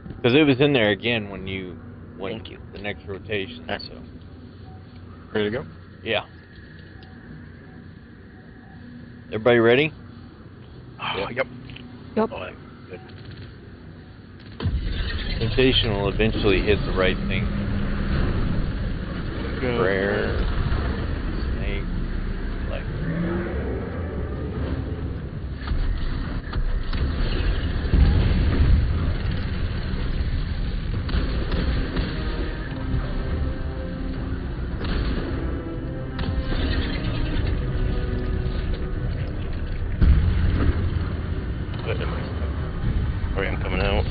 Because it was in there again when you went Thank you. the next rotation. Alright. So Ready to go? yeah. Everybody ready? Oh, yep. Yep. Oh, good. Temptation will eventually hit the right thing. Prayer, snake, like. Good. Alright, I'm coming out.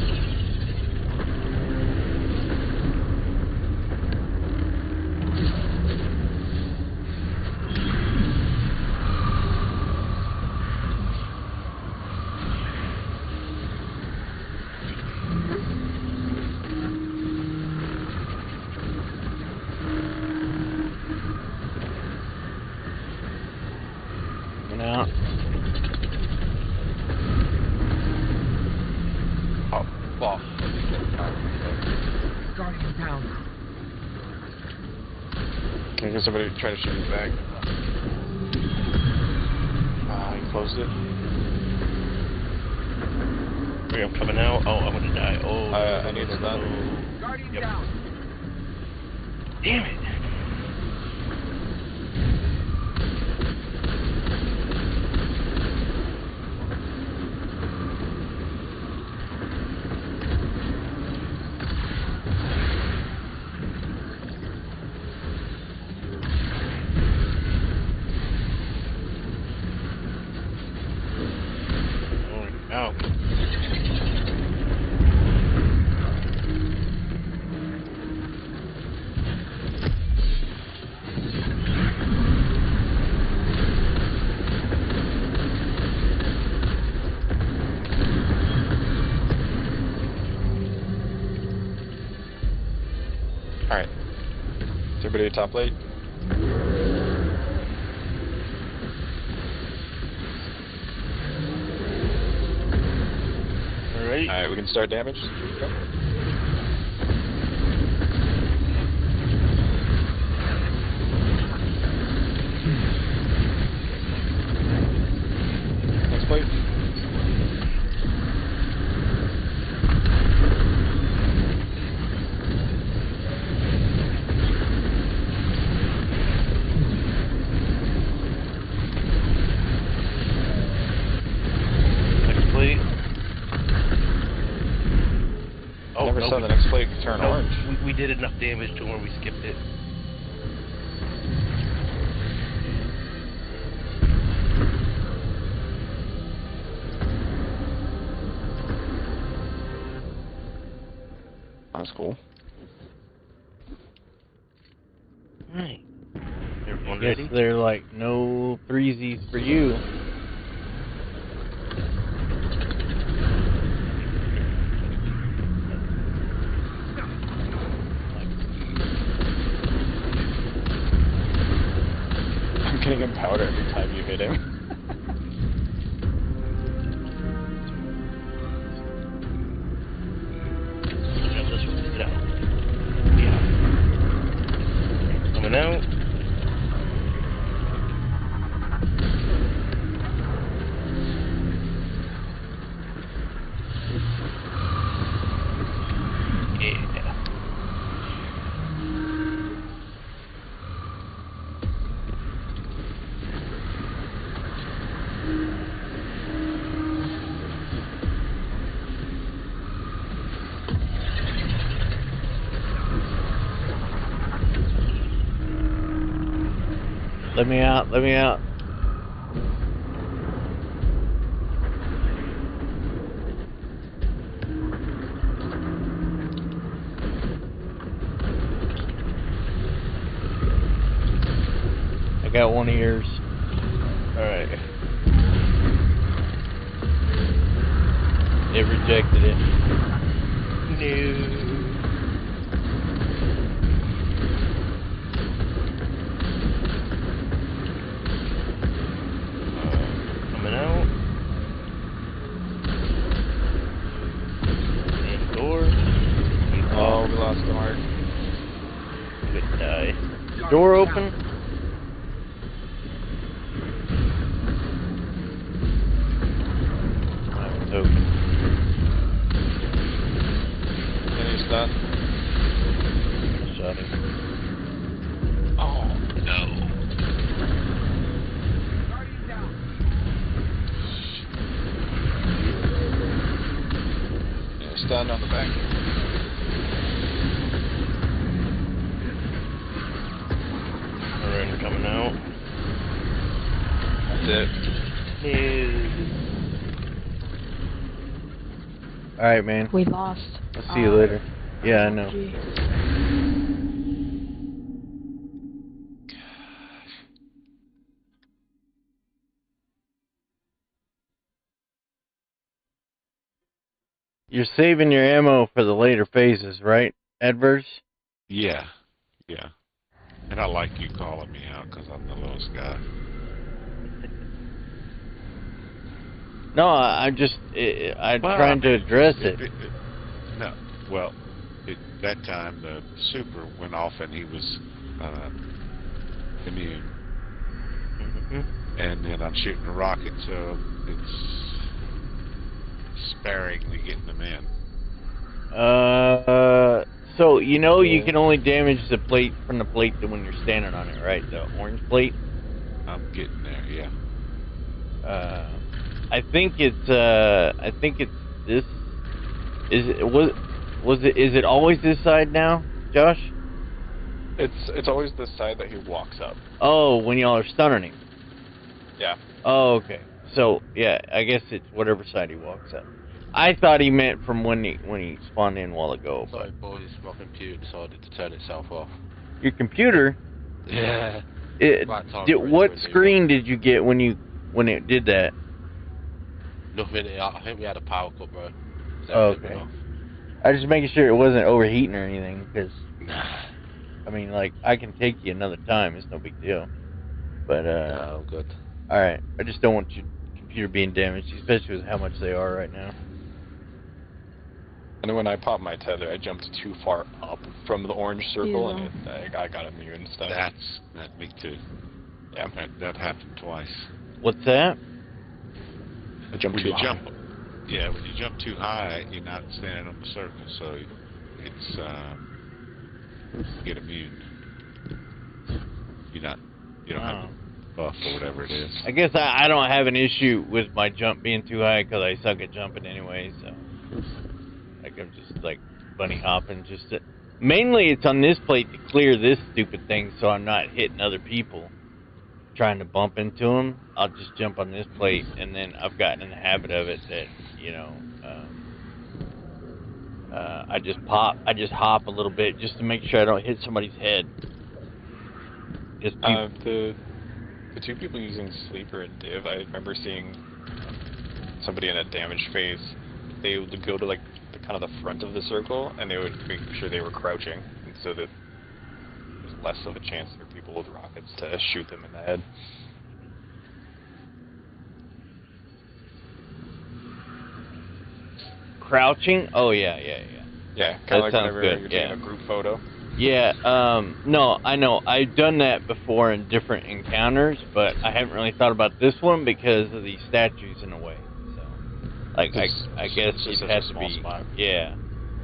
Coming out. Oh, fuck. Guardian down. Can somebody try to shoot his back? He closed it. Alright, I'm coming out. Oh, I'm gonna die. Oh, I need stun. Guardian Yep. down. Damn it. Alright. Is everybody at top plate? Alright. Alright, we can start damage. Go. Next plate. Next plate. Oh, Never no, saw the next plate turn no, orange. we did enough damage to where we skipped it. That's cool. Alright. Everyone Guess ready? they're like no threesies for you. I'm getting him powder every time you hit him. Yeah, this one, get out. Yeah. Coming out. Yeah. Let me out, let me out. I got one of yours. Alright. It rejected it. No. Coming out. And door. Oh, we lost the mark. Good die. Door open? That was open. Finish that. Shot him. Oh, no. Yeah, stand on the back. Alright, we're coming out. That's it. No. Alright, man. We lost. I'll see you later. Yeah, I know. Gee. You're saving your ammo for the later phases, right, Adverse? Yeah, yeah. And I like you calling me out because I'm the lowest guy. No, I'm Well, trying to address it. No, well, that time the super went off and he was immune. Mm-hmm. And then I'm shooting a rocket, so it's sparingly getting them in. So you know you can only damage the plate from the plate that when you're standing on it, right? The orange plate. I'm getting there, yeah. I think it's this. Is it always this side now, Josh? It's always the side that he walks up. Oh, when y'all are stunning him. Yeah. Oh, okay. So yeah, I guess it's whatever side he walks up. I thought he meant from when he spawned in a while ago. Sorry, boys, my computer decided to turn itself off. Your computer. Yeah. Right time for it What to renew. screen did you get when it did that? Nothing. I think we had a power cut, bro. So Oh, everything okay. went off. I was just making sure it wasn't overheating or anything, because Nah. I mean, like, I can take you another time. It's no big deal. But, Oh, good. alright. I just don't want your computer being damaged, especially with how much they are right now. And when I popped my tether, I jumped too far up from the orange circle, Yeah. and I got immune stuff. That me too. Yeah. That happened twice. What's that? I jumped When too you high. jump, yeah, when you jump too high, you're not standing on the circle, so it's you get immune. You don't have a buff or whatever it is. I guess I don't have an issue with my jump being too high because I suck at jumping anyway, so. Like, I'm just, like, bunny hopping just to... Mainly, it's on this plate to clear this stupid thing so I'm not hitting other people. Trying to bump into them. I'll just jump on this plate, and then I've gotten in the habit of it that, you know, I just hop a little bit just to make sure I don't hit somebody's head. Just The two people using Sleeper and Div, I remember seeing somebody in a damaged phase. They would go to like the kind of the front of the circle, and they would make sure they were crouching, and so that there's less of a chance for people with rockets to shoot them in the head. Crouching? Oh, yeah. Yeah, That kind of like sounds whenever good, you're taking yeah. a group photo. Yeah, no, I know. I've done that before in different encounters, but I haven't really thought about this one because of the statues in a way. So, like, I guess It's just you'd such a have to small be, spot. yeah,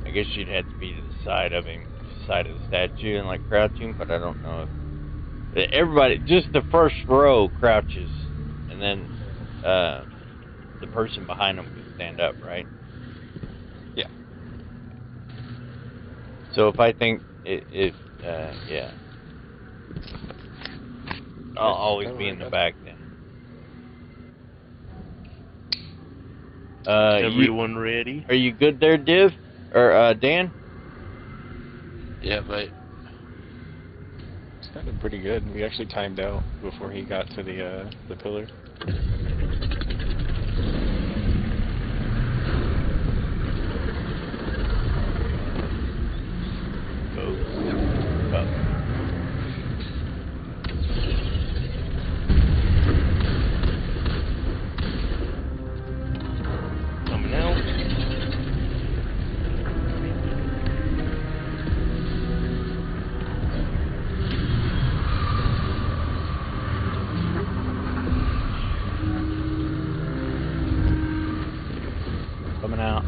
I guess you'd have to be to the side of him, side of the statue and, like, crouching, but I don't know if, everybody, just the first row crouches, and then, the person behind them can stand up, right? Yeah. So if I think yeah. I'll always be in the back then. Everyone ready? Are you good there, Div? Or, Dan? Yeah, mate. It's sounded pretty good. We actually timed out before he got to the pillar. Coming out. Coming out.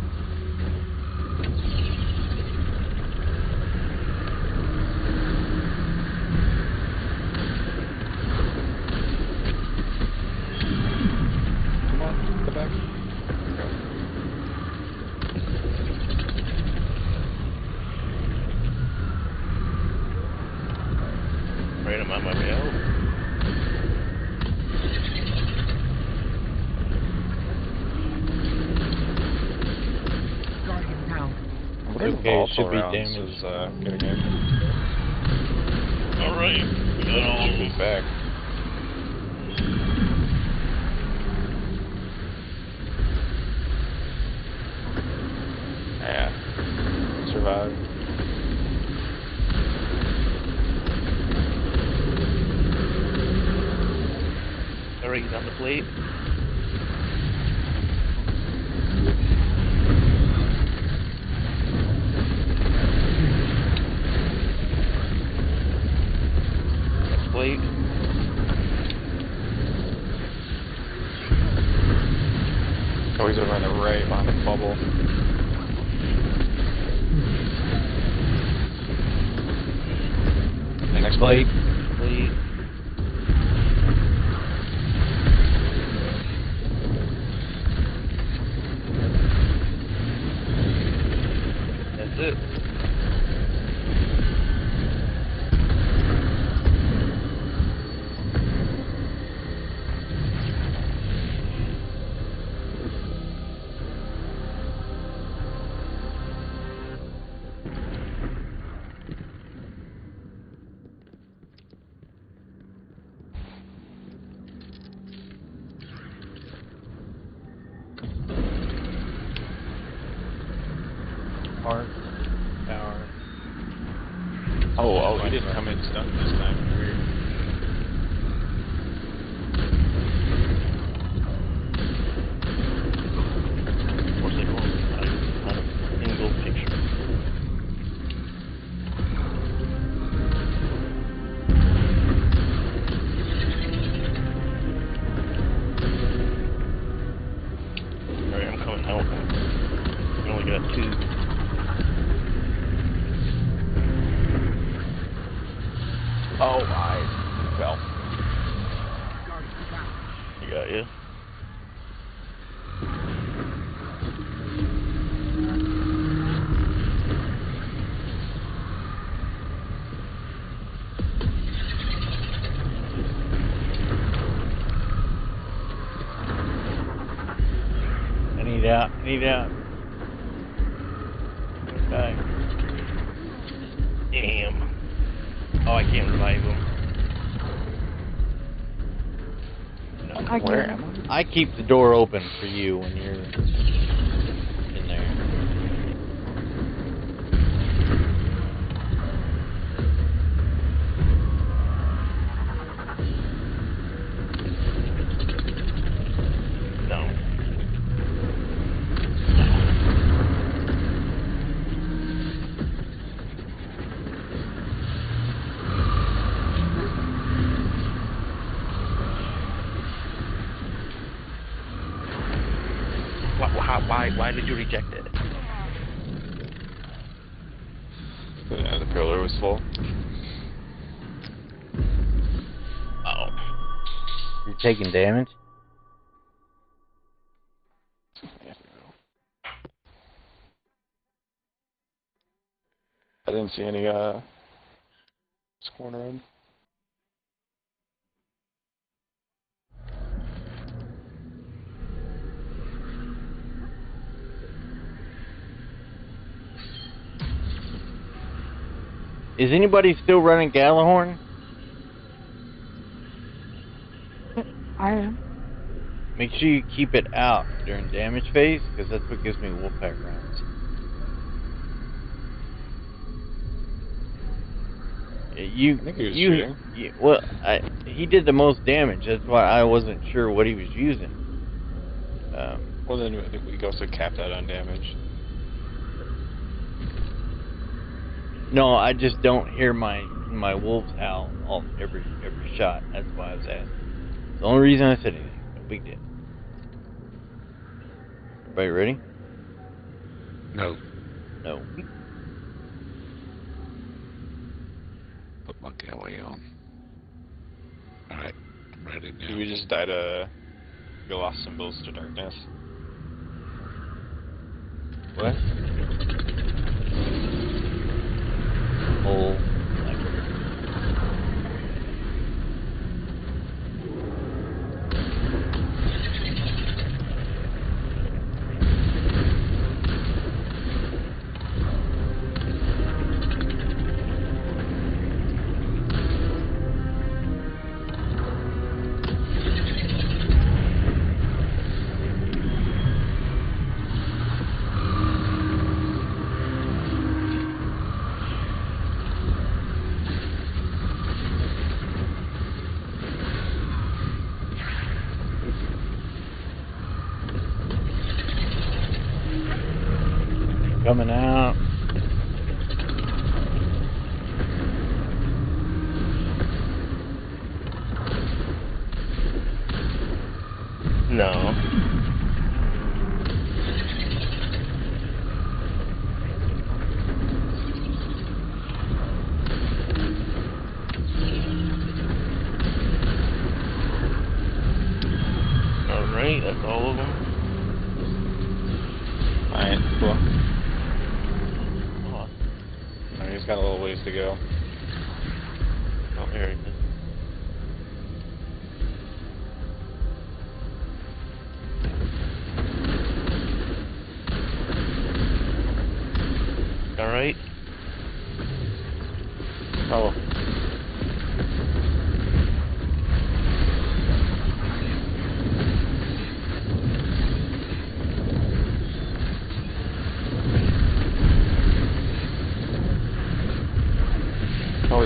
Come on, the back. Right, I'm on my way out. Guardian down. I wonder if Okay, volatile should be rounds damaged. is getting in. Alright, we got all Should be back. Yeah. Survive. Alright, he's on the plate. Next plate. Oh, he's over on the right behind the bubble. Next plate. Plate. That's it. Park. Oh, he didn't come in stunned this time. Weird. What's it wrong? Not a single picture. Alright, I'm coming out. We only got 2. Oh, I fell. You got you. I need out. I need out. Okay. Damn. Oh, I can't revive him. I Where can. am I? I keep the door open for you when you're in there. No. Why did you reject it? Yeah, the pillar was full. Oh. You're taking damage? I didn't see any corner in. Is anybody still running Galahorn? I am. Make sure you keep it out during damage phase, because that's what gives me Wolfpack rounds. You, I think he was shooting. well, he did the most damage. That's why I wasn't sure what he was using. Well, then I think we also capped that on damage. No, I just don't hear my wolves howl every shot. That's why I was asking. The only reason I said anything. No big deal. Everybody ready? No. No. Put my galley on. Alright, I'm ready now. We just died we lost symbols to darkness. What? Oh. Coming out. No. Alright, that's all of them. Alright, cool. Oh, Alright, he's got a little ways to go. oh, there it is. Alright. Oh.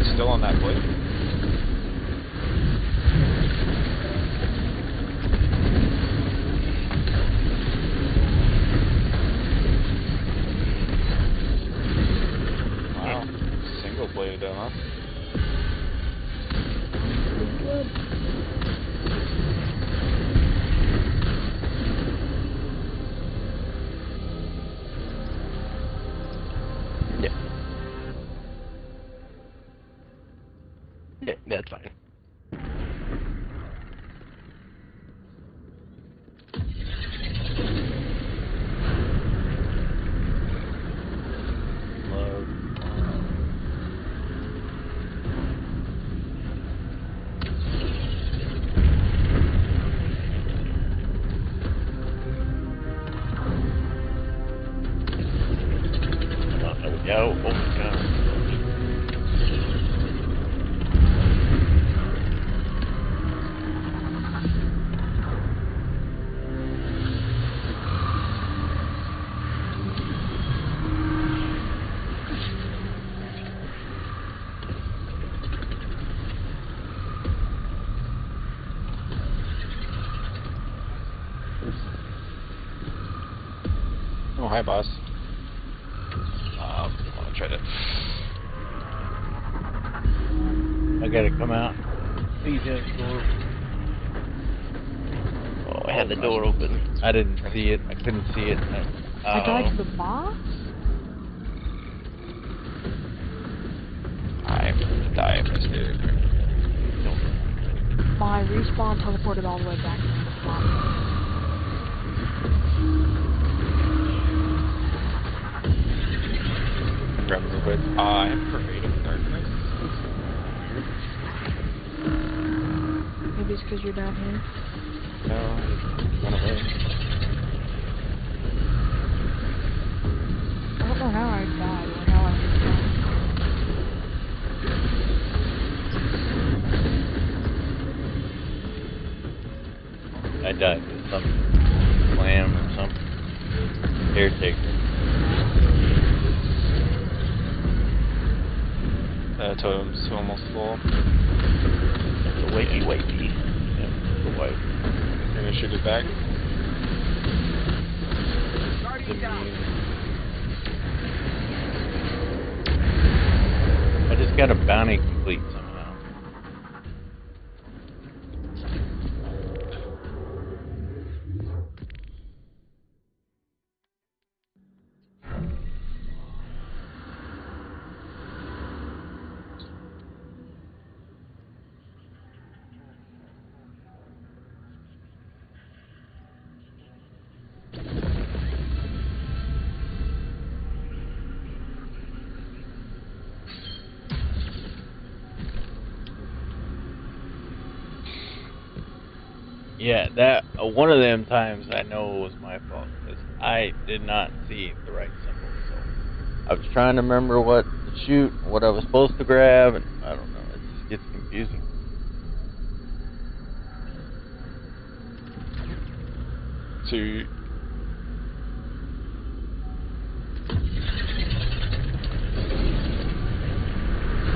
it's still on that plate. Wow. Single bladed though, huh? Yeah, that's fine. Oh my god. Oh, hi, boss. I want to try to. I gotta come out. Please have the door. Oh, I had the door open. I didn't see it. I couldn't see it. I died to the boss? I'm gonna die if I stay there. My respawn teleported all the way back to the spot. Grab it real quick. I have Pervading Darkness. Maybe it's because you're down here. No, run away. I don't know how I died or how I respawned. I died with some slam or something. Caretaker. Totem's almost full. That's a wakey wakey. Yeah, the white. Gonna shoot it back. I just got a bounty complete somehow. Yeah, that one of them times I know was my fault because I did not see the right symbol. So I was trying to remember what to shoot, what I was supposed to grab, and I don't know. It just gets confusing. So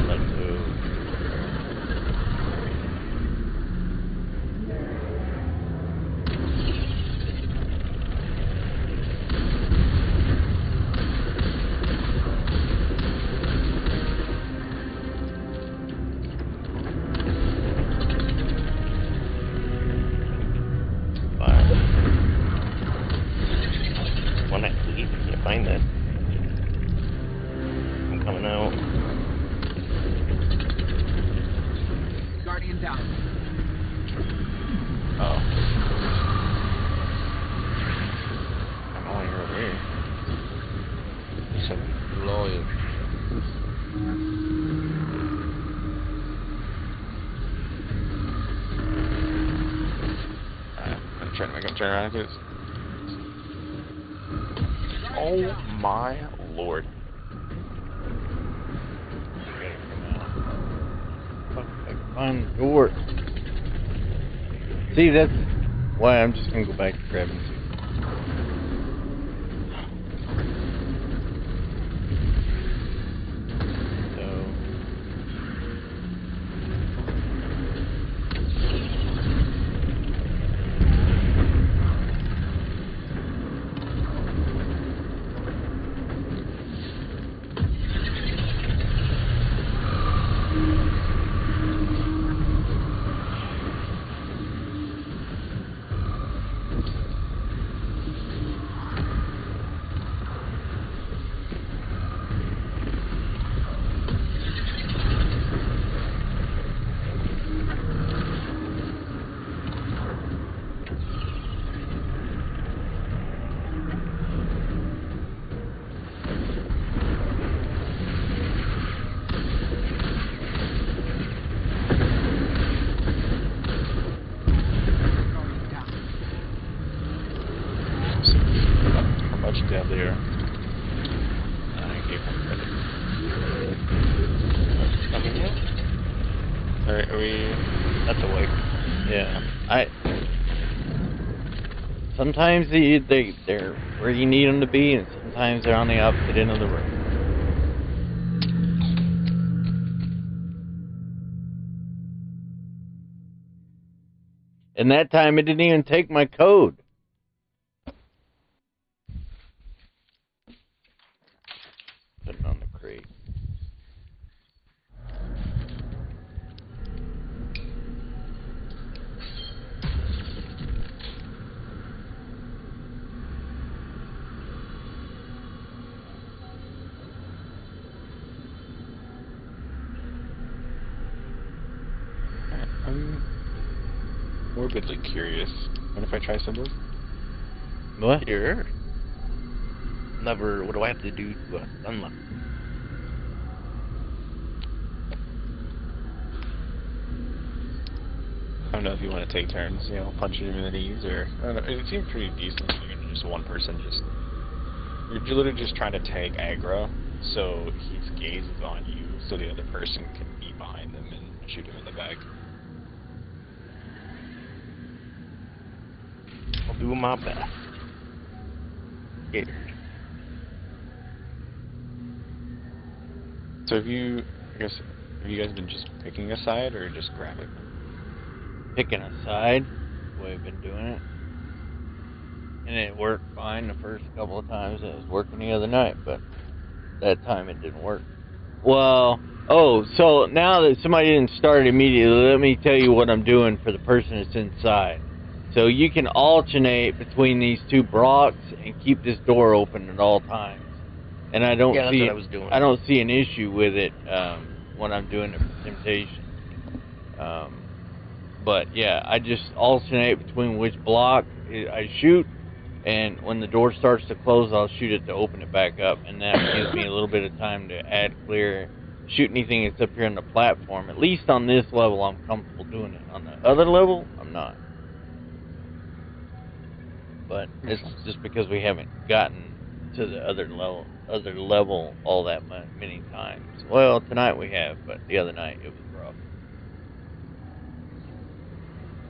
Let's move. One I leave, I can't find that. I'm coming out. Guardian down. oh. I'm only here over here. He's a lawyer. I'm trying to make him turn around because. Oh my lord. Fuck, I can find the door. See, that's why I'm just gonna go back to grabbing two. So Are we? That's awake. Yeah. Sometimes they're where you need them to be, and sometimes they're on the opposite end of the room. And that time, it didn't even take my code. Put it on the crate. I'm morbidly curious. What if I try symbols? What? Sure. Never. What do I have to do to unlock? I don't know if you want to take turns, you know, punching him in the knees, or I don't know. It seemed pretty decent. You're just one person, you're literally just trying to tank aggro, so his gaze is on you, so the other person can be behind them and shoot him in the back. I'll do my best. Scared. So have you guys been just picking a side or just grabbing? Picking a side, the way I've been doing it. And it worked fine the first couple of times. It was working the other night, but that time it didn't work. Well, so now that somebody didn't start immediately, let me tell you what I'm doing for the person that's inside. So you can alternate between these two blocks and keep this door open at all times. And I don't that's see what I was doing. I don't see an issue with it when I'm doing it for Temptation. But yeah, I just alternate between which block I shoot, and when the door starts to close, I'll shoot it to open it back up, and that gives me a little bit of time to add clear, shoot anything that's up here on the platform. At least on this level, I'm comfortable doing it. On the other level, I'm not. But it's just because we haven't gotten to the other level all that many times. Well, tonight we have, but the other night it was rough.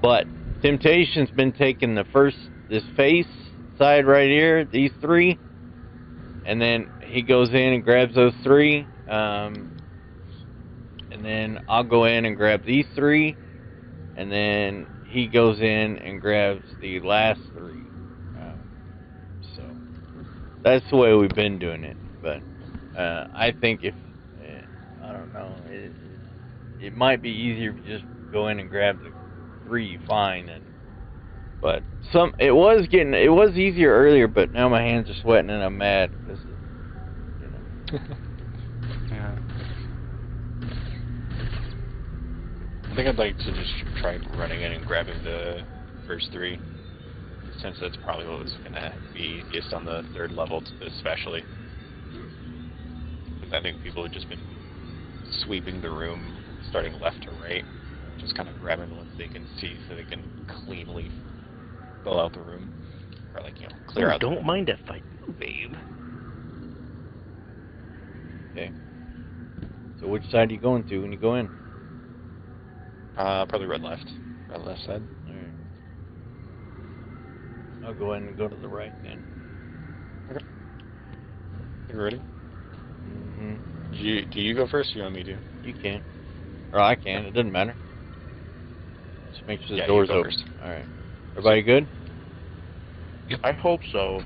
But Temptation's been taking this face side right here, these three, and then he goes in and grabs those three, and then I'll go in and grab these three, and then he goes in and grabs the last three. So that's the way we've been doing it. But I think I don't know, it might be easier if you just go in and grab the three you find, but it was easier earlier, but now my hands are sweating and I'm mad because Yeah. I think I'd like to just try running in and grabbing the first three, since that's probably what was going to be easiest on the third level, especially. I think people have just been sweeping the room, starting left to right, just kind of grabbing the ones they can see so they can cleanly fill out the room, or clear out. Don't mind if I do, babe. Okay. So which side are you going to when you go in? Probably red left side. Alright. I'll go ahead and go to the right then. Okay. You ready? Mm-hmm. Do you go first, or you want me to? You can. Or I can, it doesn't matter. Just make sure the Yeah, door's you go open. first. Alright. Everybody good? I hope so.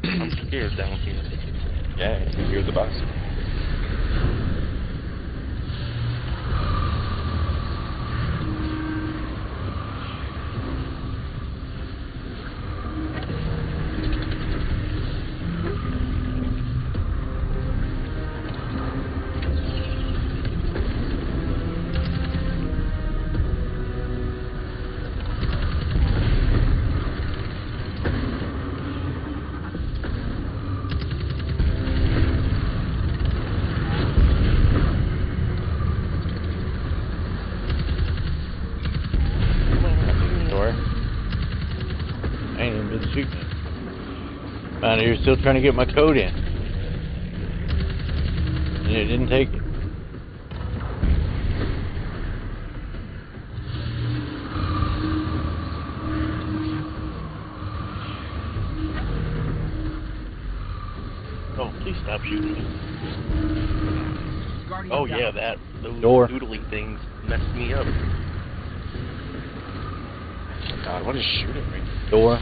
I'm scared down here. Yeah, you're the boss. Out here still trying to get my code in. And it didn't take it. Stop shooting me. Oh yeah, those Door. doodly things messed me up. God, what is shooting me? Door.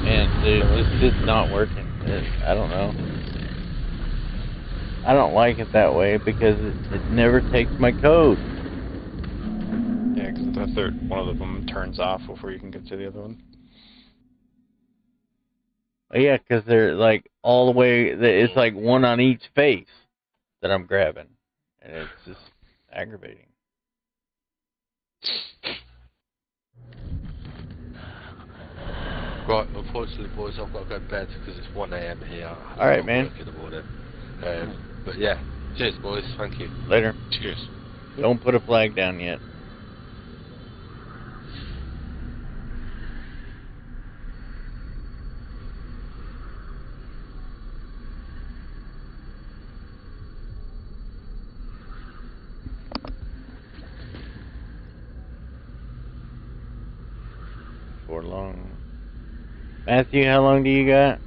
Man, dude, this is not working. I don't know. I don't like it that way because it never takes my code. Yeah, because the third one of them turns off before you can get to the other one. Yeah, because they're like all the way. It's like one on each face that I'm grabbing, and it's just aggravating. Right, unfortunately, boys, I've got to go to bed because it's 1 a.m. here. All right, I've got man. work in the morning. But yeah, cheers, boys. Thank you. Later. Cheers. Don't put a flag down yet. For long. Matthew, how long do you got?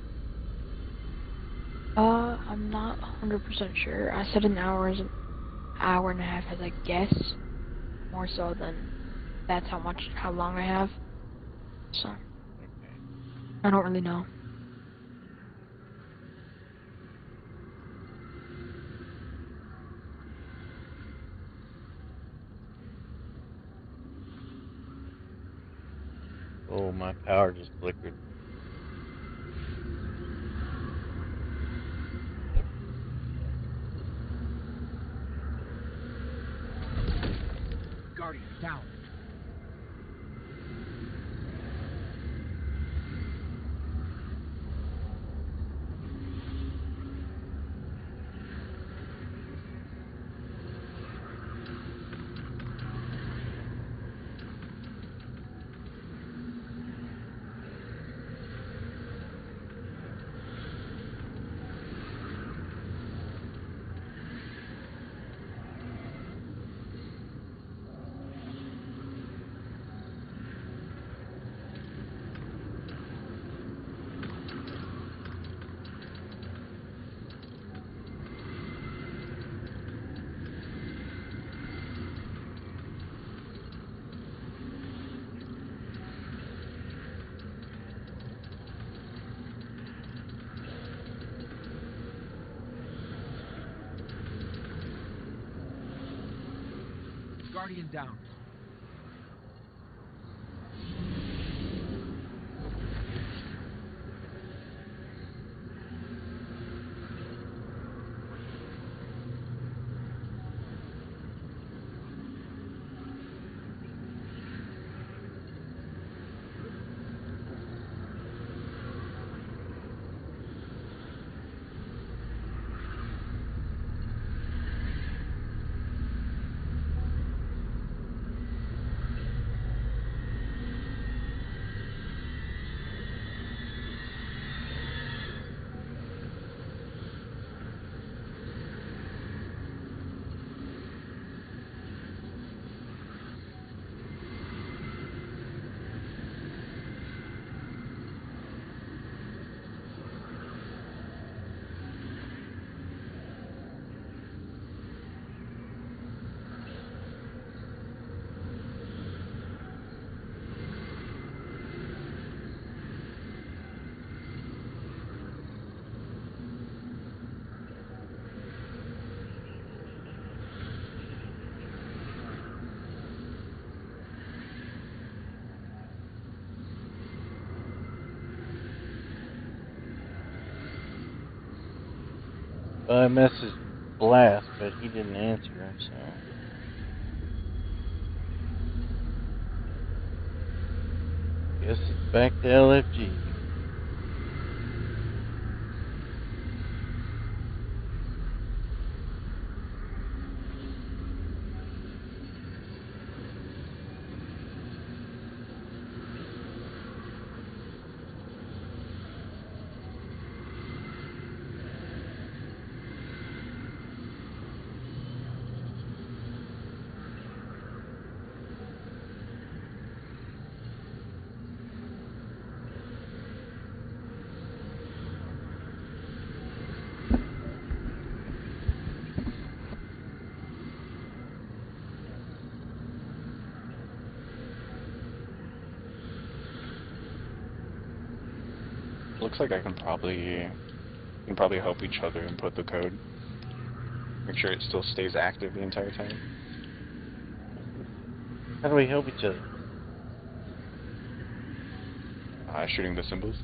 I'm not 100% sure. I said an hour is an hour and a half as I guess. More so than that's how long I have. So, I don't really know. Oh, my power just flickered. Guardian down. Guardian down. I messaged Blast, but he didn't answer, so. Guess it's back to LFG. Looks like I can probably help each other and put the code. Make sure it still stays active the entire time. How do we help each other? Shooting the symbols.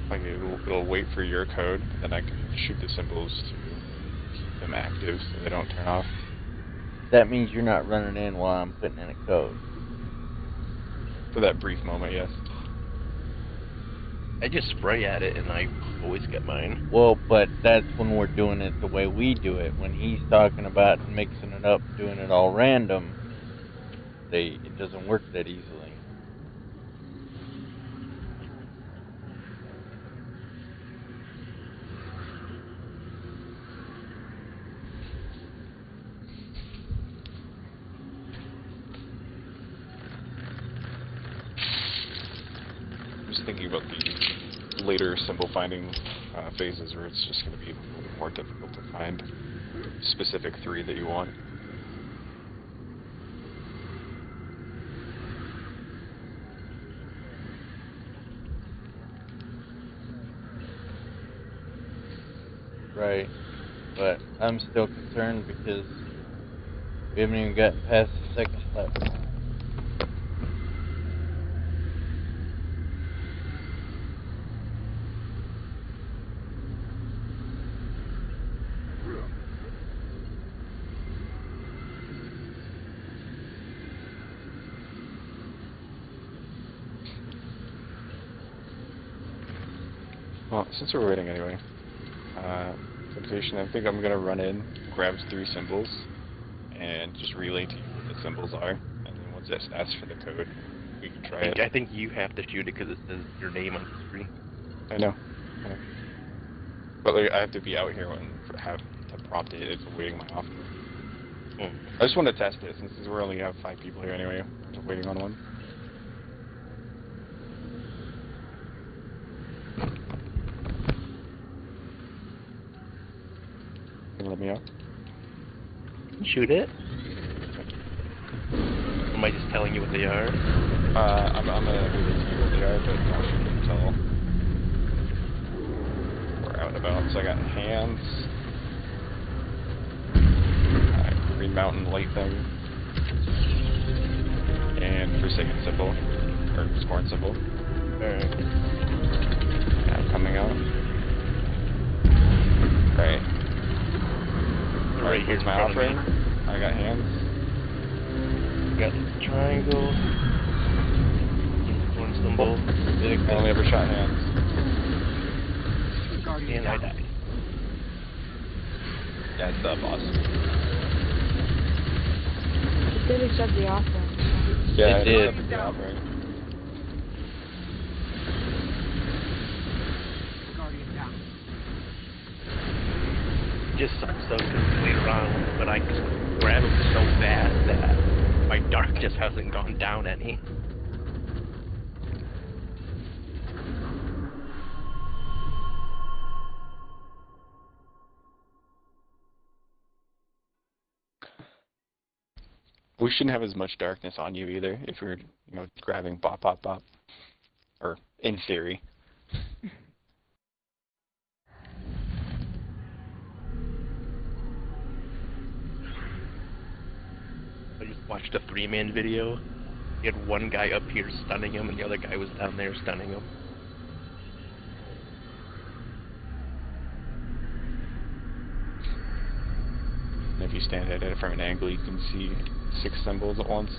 Like it'll wait for your code, and I can shoot the symbols to keep them active so they don't turn off. That means you're not running in while I'm putting in a code. For that brief moment, yes. I just spray at it and I always get mine. Well, but that's when we're doing it the way we do it. When he's talking about mixing it up, doing it all random, it doesn't work that easily. I'm just thinking about the later symbol finding phases where it's just going to be a little more difficult to find specific 3 that you want. Right. But I'm still concerned because we haven't even gotten past the second platform. Well, since we're waiting anyway, temptation, I think I'm going to run in, grab 3 symbols, and just relay to you what the symbols are, and then once it asks for the code, we can try it. I think you have to shoot it because it says your name on the screen. I know. But like, I have to be out here and have to prompt it. It's waiting my off. I just want to test it since we only have 5 people here anyway. I'm waiting on one. Can you let me out? Shoot it. Am I just telling you what they are? I'm gonna read it to you what they are, but I'll shoot it until we're out and about. So I got hands, green mountain light thing, and forsaken symbol, or scorn symbol. Alright. Yeah, coming out. Right. Right here's my offering. I got hands. Got the triangle. One symbol. I only ever shot hands. And I died. Yeah, it's the boss. It did accept the offering. Yeah, It did. accepted the offering. Just so later on, but I just grab him so fast that my dark just hasn't gone down any. We shouldn't have as much darkness on you either if we're, grabbing bop bop bop. Or in theory. I just watched a 3-man video. He had one guy up here stunning him, and the other guy was down there stunning him. And if you stand at it from an angle, you can see 6 symbols at once.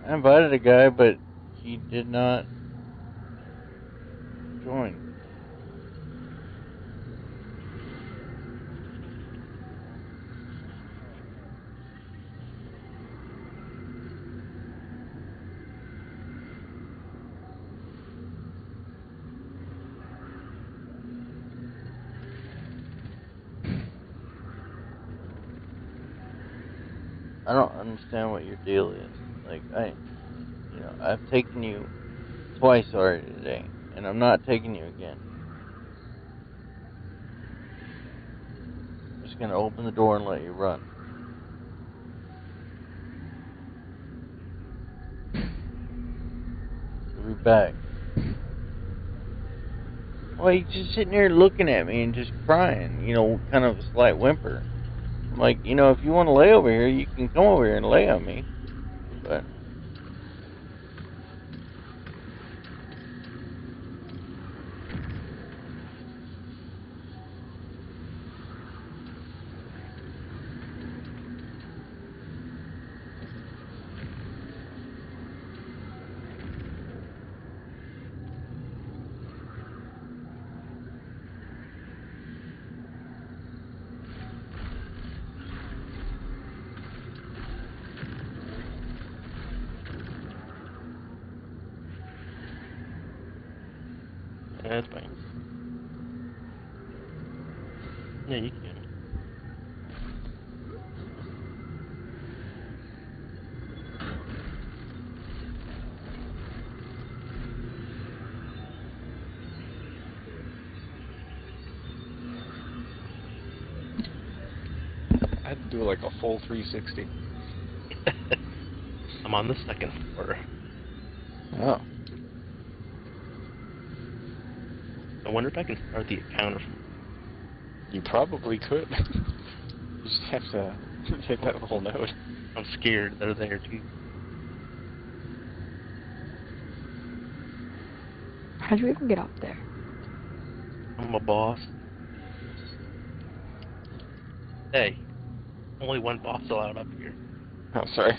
I invited a guy, but he did not join. I don't understand what your deal is. Like, I've taken you twice already today, and I'm not taking you again. I'm just gonna open the door and let you run. You'll be back. Well, he's just sitting there looking at me and just crying, kind of a slight whimper. I'm like, if you want to lay over here, you can come over here and lay on me. But Yeah, that's fine. Yeah, you can. I had to do like a full 360. I'm on the second floor. oh, I wonder if I can start the encounter from... You probably could. You just have to hit that little node. I'm scared they're there too. How'd you even get up there? I'm a boss. Hey, only one boss allowed up here. Oh, sorry.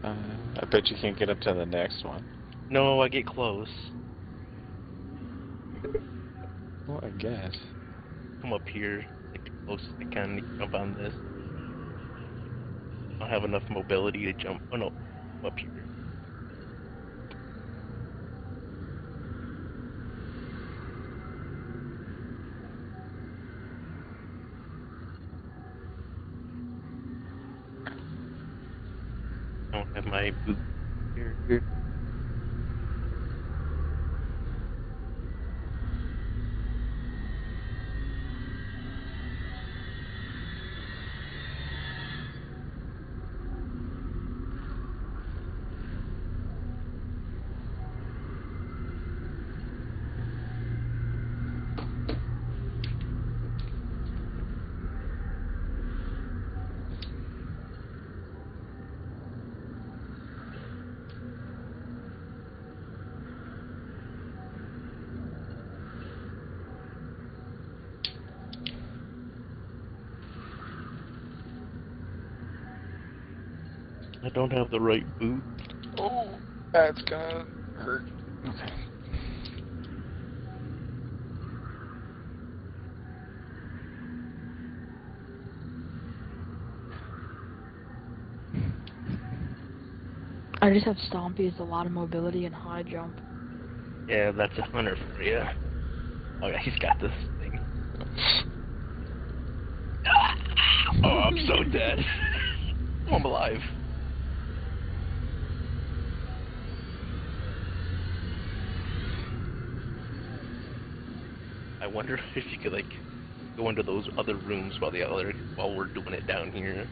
I bet you can't get up to the next one. No, I get close. Well, I guess. Come up here, like the closest I can to jump on this. I don't have enough mobility to jump. Oh no, I'm up here. I don't have my boot here. I don't have the right boot. Oh, that's gonna hurt. Okay. I just have Stompy as a lot of mobility and high jump. Yeah, that's a hunter for you. Oh yeah, he's got this thing. Oh, I'm so dead. Oh, I'm alive. I wonder if you could like go into those other rooms while we're doing it down here.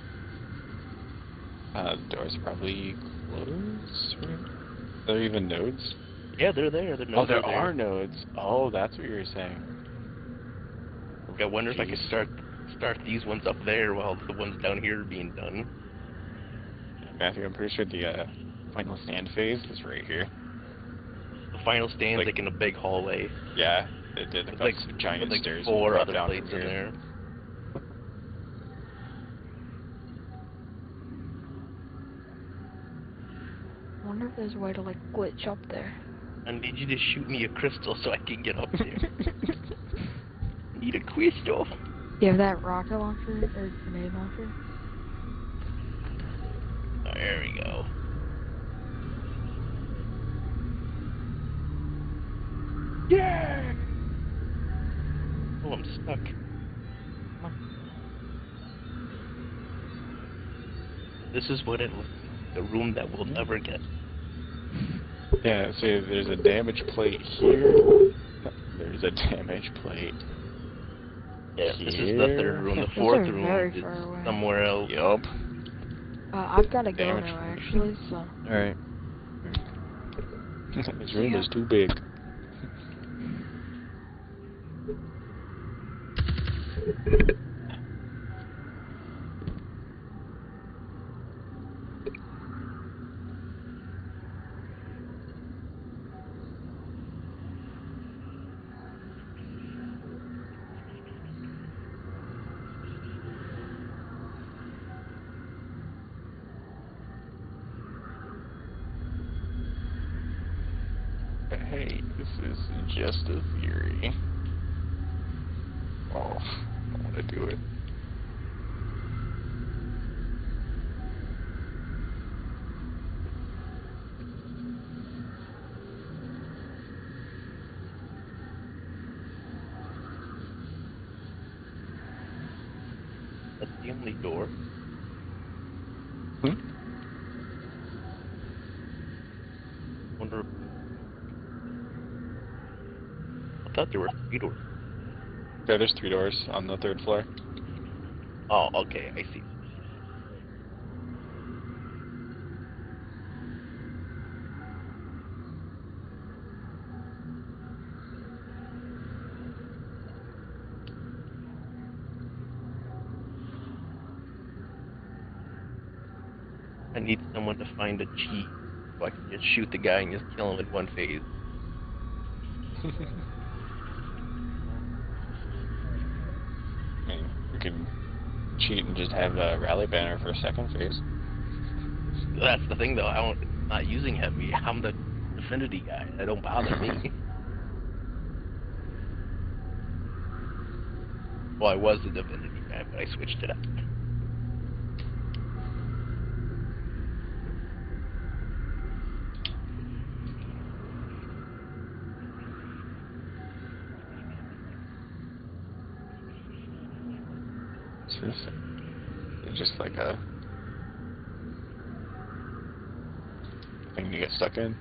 The door's probably closed, right? Are there even nodes? Yeah, they're there. Oh, there are nodes. Oh, that's what you're saying. I wonder if I could Jeez. start these ones up there while the ones down here are being done. Matthew, I'm pretty sure the final stand phase is right here. The final stand's Like- like in a big hallway. Yeah, it did. There's Like like, giant like stairs. 4 right other down plates from in here. there. wonder if there's a way to like glitch up there. I need you to shoot me a crystal so I can get up there. Need a crystal. Do you have that rocket launcher or grenade launcher? Oh, there we go. Yeah! Oh, I'm stuck. Come on. This is what it looks like. The room that we'll never get. Yeah, see, there's a damage plate here. There's a damage plate. Yeah, this is the here. third room. The Those fourth are room very is far away. somewhere else. Yup. I've gotta go Damage now, plate. actually, so. Alright. This room is too big. Hey, this is just a theory. Oh, I don't want to do it. That's the only door. Hmm? Wonder. I thought there were 3 doors. Yeah, there's 3 doors on the 3rd floor. Oh, okay, I see. I need someone to find a cheat so I can just shoot the guy and just kill him in one phase. I mean, we can cheat and just have a rally banner for a 2nd phase. That's the thing, though. I'm not using heavy. I'm the affinity guy. That don't bother me. Well, I was the divinity guy, but I switched it up. What's this? It's just like a thing to get stuck in.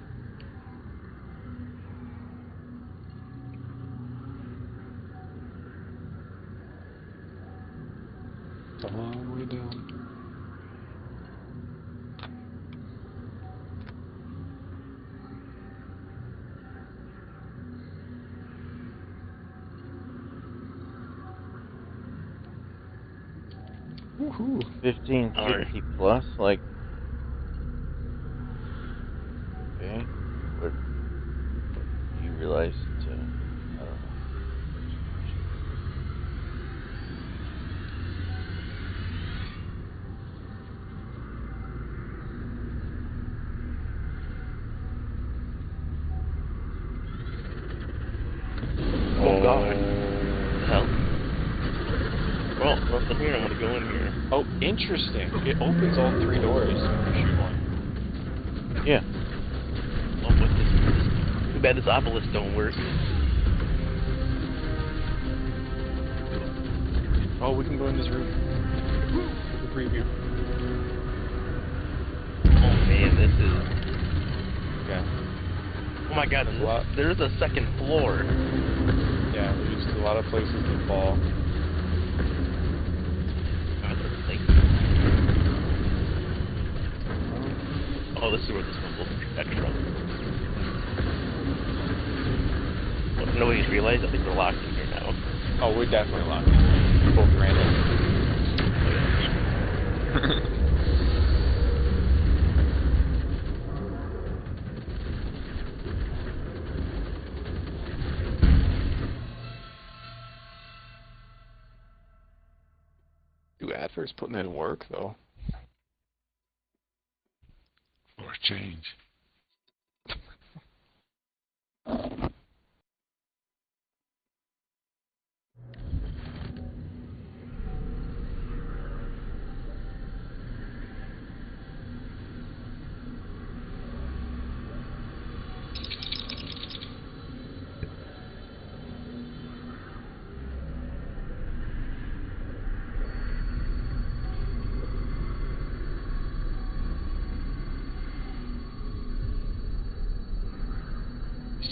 The long way down. Woohoo! 1550 plus, like. Okay. What do you realize to. I don't know. Oh, God. What the hell? Well, nothing here. I'm gonna go in here. Oh, interesting. It opens all 3 doors if you shoot one. Yeah. Oh, what's this? Too bad this obelisk don't work. Oh, we can go in this room. The preview. Oh, man, this is... Yeah. Oh, my God. A lot. There's a 2nd floor. Yeah, there's just a lot of places to fall. Oh, this is where this one will protect from. Well, nobody's realized. I think we're locked in here now. Oh, we're definitely locked. We're both random. Dude, Adver's putting in work, though. For a change.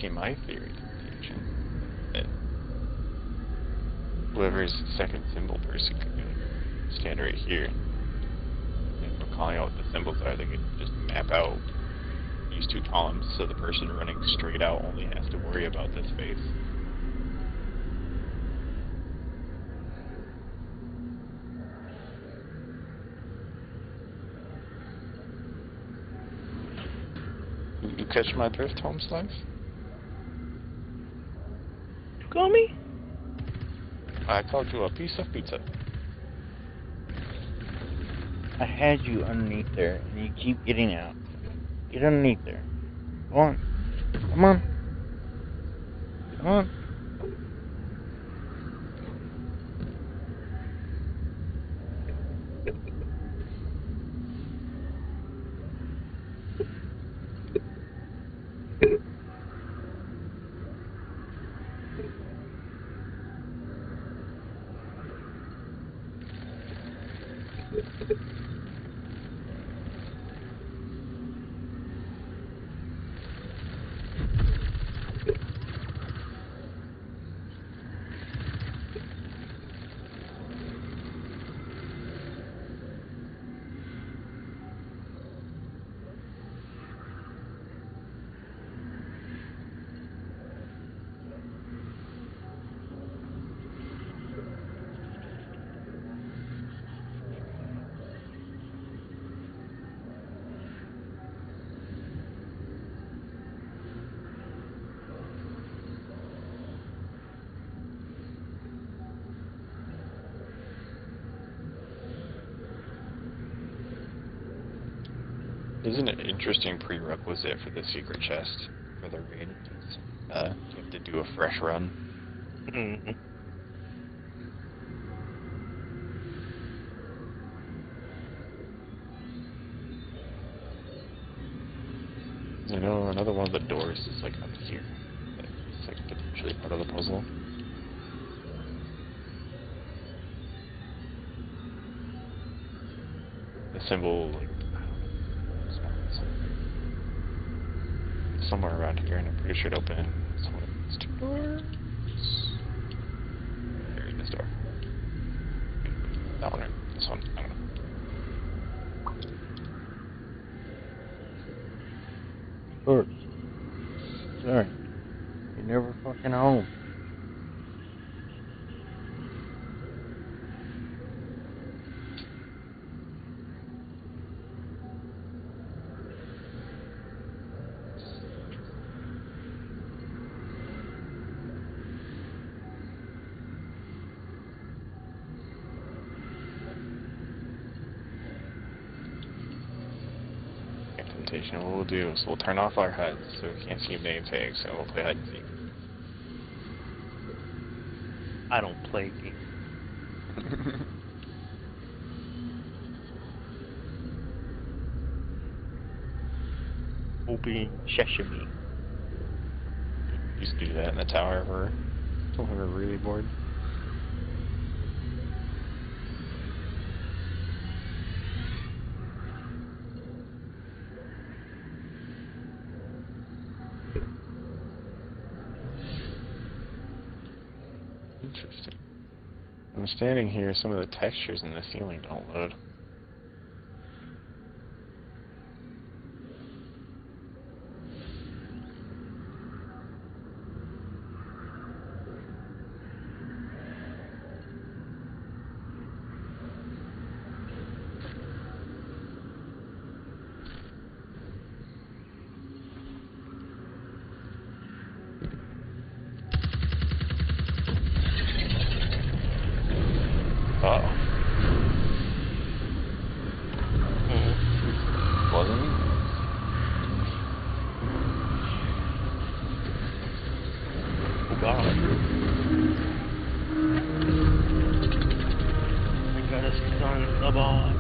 see my theory to attention, that whoever's second symbol person could stand right here. If we're calling out what the symbols are, they could just map out these two columns, so the person running straight out only has to worry about this space. You catch my drift, home slice? You call me? I called you a piece of pizza. I had you underneath there, and you keep getting out. Get underneath there. Go on. Come on. Come on. Isn't it an interesting prerequisite for the secret chest for the raid? You have to do a fresh run. Mm-hmm. You know, another one of the doors is like up here. It's like potentially part of the puzzle. The symbol, like, somewhere around here, and I'm pretty sure it opens one of these two doors. There's this door. That one or this one? I don't know. Sure. Sorry. You're never fucking home. Temptation. What we'll do is we'll turn off our HUDs so we can't see name tags, and we'll play hide and seek. I don't play games. Open sesame. Used to do that in the tower when we were really bored. Interesting. I'm standing here, some of the textures in the ceiling don't load. Uh-oh. Wasn't he? Oh god. I got us on the ball.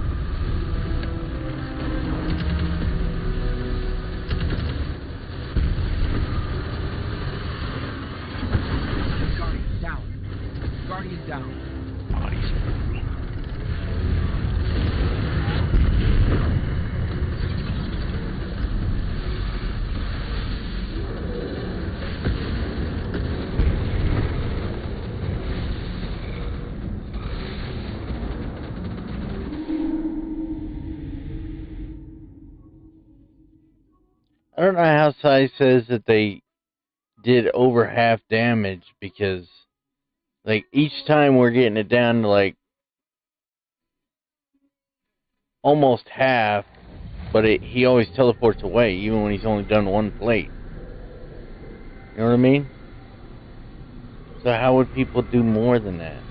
Guardian down. Guardian down. Bodies. I don't know how Sai says that they did over half damage because, like, each time we're getting it down to, like, almost half, but he always teleports away, even when he's only done one plate. You know what I mean? So how would people do more than that?